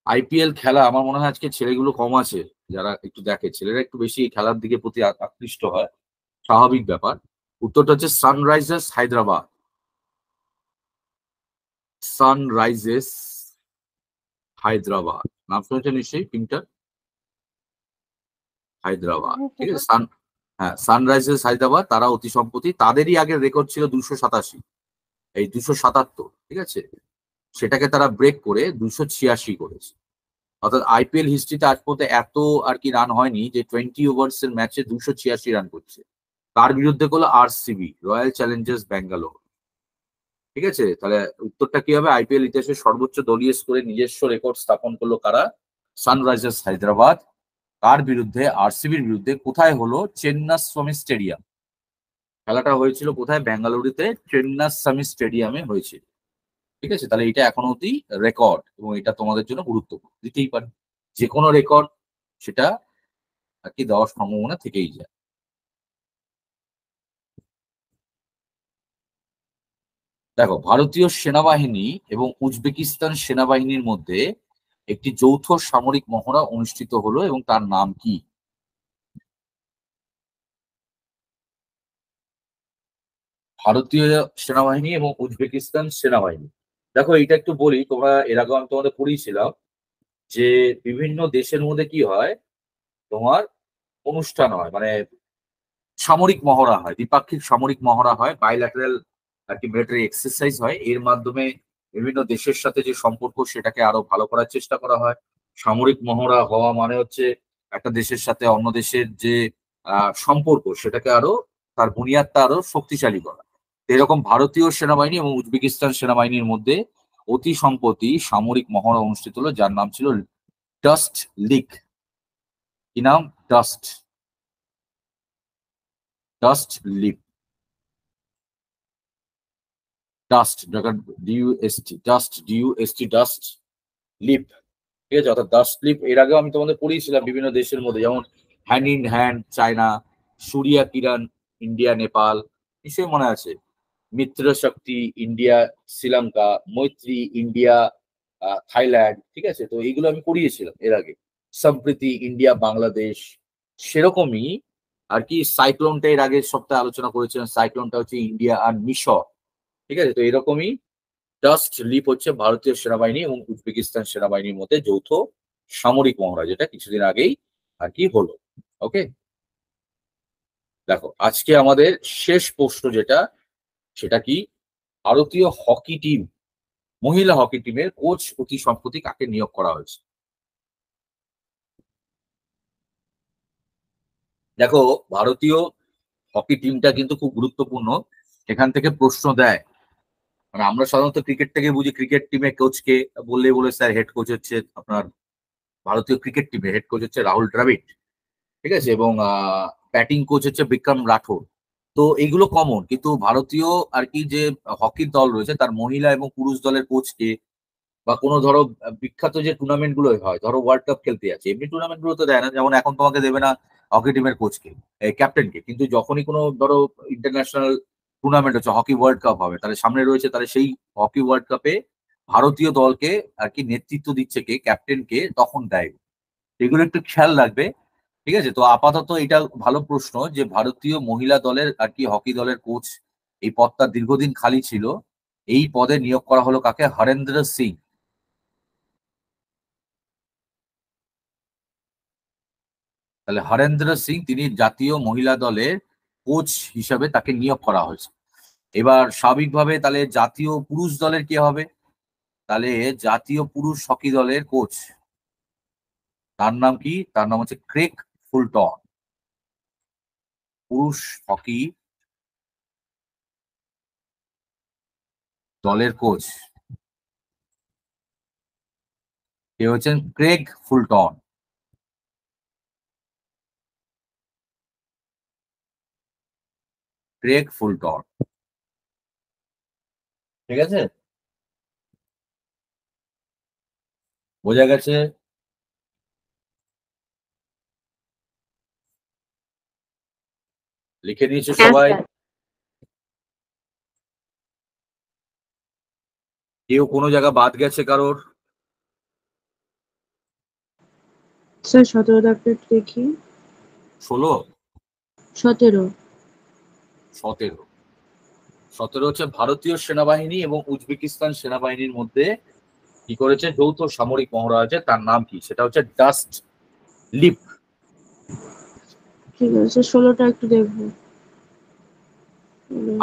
আইপিএল খেলা আমার মনে হয় আজকে ছেলেগুলো কম আছে, যারা একটু দেখে, ছেলেরা একটু বেশি এই খেলার দিকে প্রতি আকৃষ্ট হয়, স্বাভাবিক ব্যাপার। উত্তরটা হচ্ছে সানরাইজার্স হায়দ্রাবাদ। সানরাইজেস হায়দ্রাবাদ, নাম শুনেছেন নিশ্চয়ই টিমটা, হায়দ্রাবাদ, হ্যাঁ, ঠিক সেটা আছে। হ্যাঁ, সানরাইজার্স হায়দ্রাবাদ তারা অতি সম্প্রতি, তাদেরই আগের রেকর্ড ছিল 287, এই 277, ঠিক আছে, সেটাকে তারা ব্রেক করে 286 করেছে। অর্থাৎ আইপিএল হিস্ট্রিতে আজ পর্যন্ত এত আর কি রান হয়নি যে 20 ওভার্স এর ম্যাচে 286 রান করছে। তার বিরুদ্ধে করলো আরসিবি, রয়্যাল চ্যালেঞ্জার্স ব্যাঙ্গালোর। ঠিক আছে, তাহলে উত্তরটা কি হবে? আইপিএল ইতিহাসের সর্বোচ্চ দলীয় স্কোরে নিজস্ব রেকর্ড স্থাপন করলো কারা? সানরাইজার্স হায়দ্রাবাদ। তার বিরুদ্ধে, আরসিবির বিরুদ্ধে। কোথায় হলো? চেন্নাস্বামী স্টেডিয়াম। খেলাটা হয়েছিল কোথায়? বেঙ্গালুরুতে চেন্নাস্বামী স্টেডিয়ামে হয়েছিল। ঠিক আছে, তাহলে এটা এখনো অব্দি রেকর্ড, এবং এটা তোমাদের জন্য গুরুত্বপূর্ণ, দিতেই পারে যে কোনো রেকর্ড, সেটা আর কি দেওয়ার সম্ভাবনা থেকেই যায়। দেখো, ভারতীয় সেনাবাহিনী এবং উজবেকিস্তান সেনাবাহিনীর মধ্যে একটি যৌথ সামরিক মহড়া অনুষ্ঠিত হলো, এবং তার নাম কি? ভারতীয় সেনাবাহিনী এবং উজবেকিস্তান সেনাবাহিনী। দেখো, এটা একটু বলি, তোমরা এর আগে আমি তোমাদের পড়িয়েছিলাম যে বিভিন্ন দেশের মধ্যে কি হয়, তোমার অনুষ্ঠান হয়, মানে সামরিক মহড়া হয়, দ্বিপাক্ষিক সামরিক মহড়া হয়, বাইল্যাটারাল আর কি মিলিটারি এক্সারসাইজ হয়। এর মাধ্যমে বিভিন্ন দেশের সাথে যে সম্পর্ক, সেটাকে আরো ভালো করার চেষ্টা করা হয়। সামরিক মহড়া হওয়া মানে হচ্ছে একটা দেশের সাথে অন্য দেশের যে সম্পর্ক, সেটাকে আরো, তার বুনিয়াদটা আরো শক্তিশালী করা। তো এরকম ভারতীয় সেনাবাহিনী এবং উজবেকিস্তান সেনাবাহিনীর মধ্যে অতি সম্প্রতি সামরিক মহড়া অনুষ্ঠিত হলো, যার নাম ছিল ডাস্ট লিক। কি নাম? Dust, dust lip, dust, DUST, dust, DUST, dust lip. ঠিক আছে, অর্থাৎ ডাস্ট লিপ। এর আগেও আমি তোমাদের পড়িয়েছিলাম বিভিন্ন দেশের মধ্যে, যেমন hand in hand China, Surya Kiran India Nepal, নিশ্চয়ই মনে আছে, মিত্র শক্তি ইন্ডিয়া শ্রীলঙ্কা, মৈত্রী ইন্ডিয়া থাইল্যান্ড। ঠিক আছে, তো এইগুলো আমি পড়িয়েছিলাম এর আগে। সম্প্রীতি ইন্ডিয়া বাংলাদেশ। সেরকমই আর কি সাইক্লোনটা এর আগের সপ্তাহে আলোচনা করেছিলাম, সাইক্লোনটা হচ্ছে ইন্ডিয়া আর মিশর। ঠিক আছে, তো এরকমই ডাস্ট লিপ হচ্ছে ভারতীয় সেনাবাহিনী এবং উজবেকিস্তান সেনাবাহিনীর মধ্যে যৌথ সামরিক মহড়া, যেটা কিছুদিন আগেই আর কি হলো। ওকে, দেখো আজকে আমাদের শেষ প্রশ্ন যেটা, সেটা কি? ভারতীয় হকি টিম, মহিলা হকি টিমের কোচ অতি সম্প্রতি কাকে নিয়োগ করা হয়েছে? দেখো, ভারতীয় হকি টিমটা কিন্তু খুব গুরুত্বপূর্ণ, এখান থেকে প্রশ্ন দেয়। মানে আমরা সাধারণত ক্রিকেট থেকে বুঝি, ক্রিকেট টিমের কোচকে বললে বলে স্যার হেড কোচ হচ্ছে আপনার, ভারতীয় ক্রিকেট টিমের হেড কোচ হচ্ছে রাহুল দ্রাবিড়। ঠিক আছে, এবং ব্যাটিং কোচ হচ্ছে বিক্রম রাঠোর। তো এইগুলো কমন, কিন্তু ভারতীয় আর কি যে হকির দল রয়েছে, তার মহিলা এবং পুরুষ দলের কোচকে, বা কোনো ধরো বিখ্যাত যে টুর্নামেন্ট গুলো হয়, ধরো ওয়ার্ল্ড কাপ খেলতে যাচ্ছে, এমনি টুর্নামেন্ট গুলো তো দেয় না, যেমন এখন তোমাকে দেবে না হকি টিমের কোচকে, ক্যাপ্টেনকে। কিন্তু যখনই কোনো ধরো ইন্টারন্যাশনাল টুর্নামেন্ট হচ্ছে, হকি ওয়ার্ল্ড কাপ হবে, তাহলে সামনে রয়েছে, তাহলে সেই হকি ওয়ার্ল্ড কাপে ভারতীয় দলকে আর কি নেতৃত্ব দিচ্ছে কে, ক্যাপ্টেনকে, তখন দেয়। এগুলো একটু খেয়াল রাখবে। ঠিক আছে, তো আপাতত এটা ভালো প্রশ্ন যে ভারতীয় মহিলা দলের আর কি হকি দলের কোচ, এই পদটা দীর্ঘদিন খালি ছিল, এই পদে নিয়োগ করা হলো কাকে? হরেন্দ্র সিং। তাহলে হরেন্দ্র সিং, তিনি জাতীয় মহিলা দলের কোচ হিসাবে তাকে নিয়োগ করা হয়েছে। এবার স্বাভাবিকভাবে তাহলে জাতীয় পুরুষ দলের কি হবে? তাহলে জাতীয় পুরুষ হকি দলের কোচ, তার নাম কি? তার নাম হচ্ছে ক্রেগ ফুলটন। পুরুষ হকি দলের কোচ কে হচ্ছেন? Craig Fulton. Craig Fulton. ঠিক আছে, বোঝা গেছে? লিখে নিয়েছো হ্যাঁ সবাই? স্যার। কেউ কোনো জায়গা বাদ গেছে কারোর? স্যার 17 দাগটা একটু দেখি। 16? 17। 17? 17 হচ্ছে ভারতীয় সেনাবাহিনী এবং উজবেকিস্তান সেনাবাহিনীর মধ্যে কি করেছে, যৌথ সামরিক মহড়া আছে, তার নাম কি? সেটা হচ্ছে ডাস্ট লিপ। ঠিক আছে, 16টা একটু দেখবো।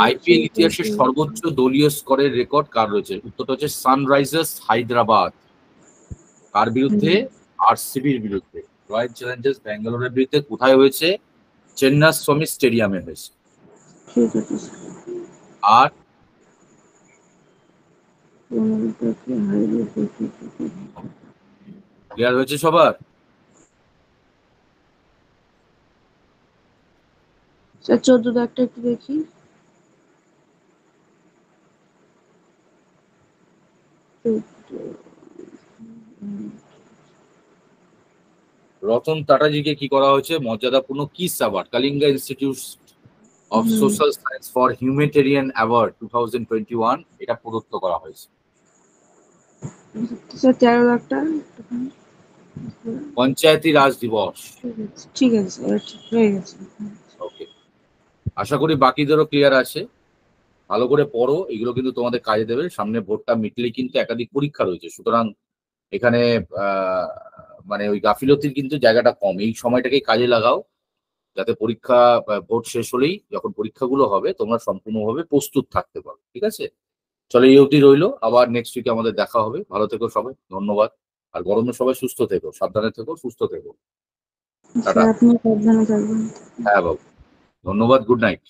আইপিএল ইতিহাসে সর্বোচ্চ দলীয় স্কোরের রেকর্ড কার রয়েছে? উত্তরটা হচ্ছে সানরাইজার্স হায়দ্রাবাদ। কার বিরুদ্ধে? আরসিবির বিরুদ্ধে। রয়্যাল চ্যালেঞ্জার্স ব্যাঙ্গালোরের বিরুদ্ধে কোথায় হয়েছে? চেন্নাস্বামী স্টেডিয়ামে হয়েছে। ঠিক আছে আর ক্লিয়ার হয়েছে সবার? স্যার 14টা একটা একটু দেখি। রতন টাটাজিকে কি করা হয়েছে? মর্যাদাপূর্ণ kiss award, Kalinga institute of social science for humanitarian award 2021 এটা প্রদত্ত করা হয়েছে। স্যার 13 লাখটা পঞ্চায়েতি রাজ দিবস। ঠিক আছে স্যার, ঠিক হয়ে গেছে। ওকে, আশা করি বাকিদেরও ক্লিয়ার আছে। ভালো করে পড়ো, এগুলো কিন্তু তোমাদের কাজে দেবে। সামনে ভোটটা মিটলে কিন্তু একাধিক পরীক্ষা রয়েছে, সুতরাং এখানে মানে ওই গাফিলতির কিন্তু জায়গাটা কম। এই সময়টাকে কাজে লাগাও যাতে পরীক্ষা ভোট শেষ হলেই যখন পরীক্ষাগুলো হবে তোমরা সম্পূর্ণভাবে প্রস্তুত থাকতে পারো। ঠিক আছে, চলো এই অবধি রইলো, আবার নেক্সট উইকে আমাদের দেখা হবে। ভালো থেকো সবাই, ধন্যবাদ। আর গরমে সবাই সুস্থ থেকো, সাবধানে থেকো, সুস্থ থেকো। টাটা। আপনি সাবধানে থাকবেন। হ্যাঁ বাবু, ধন্যবাদ, গুড নাইট।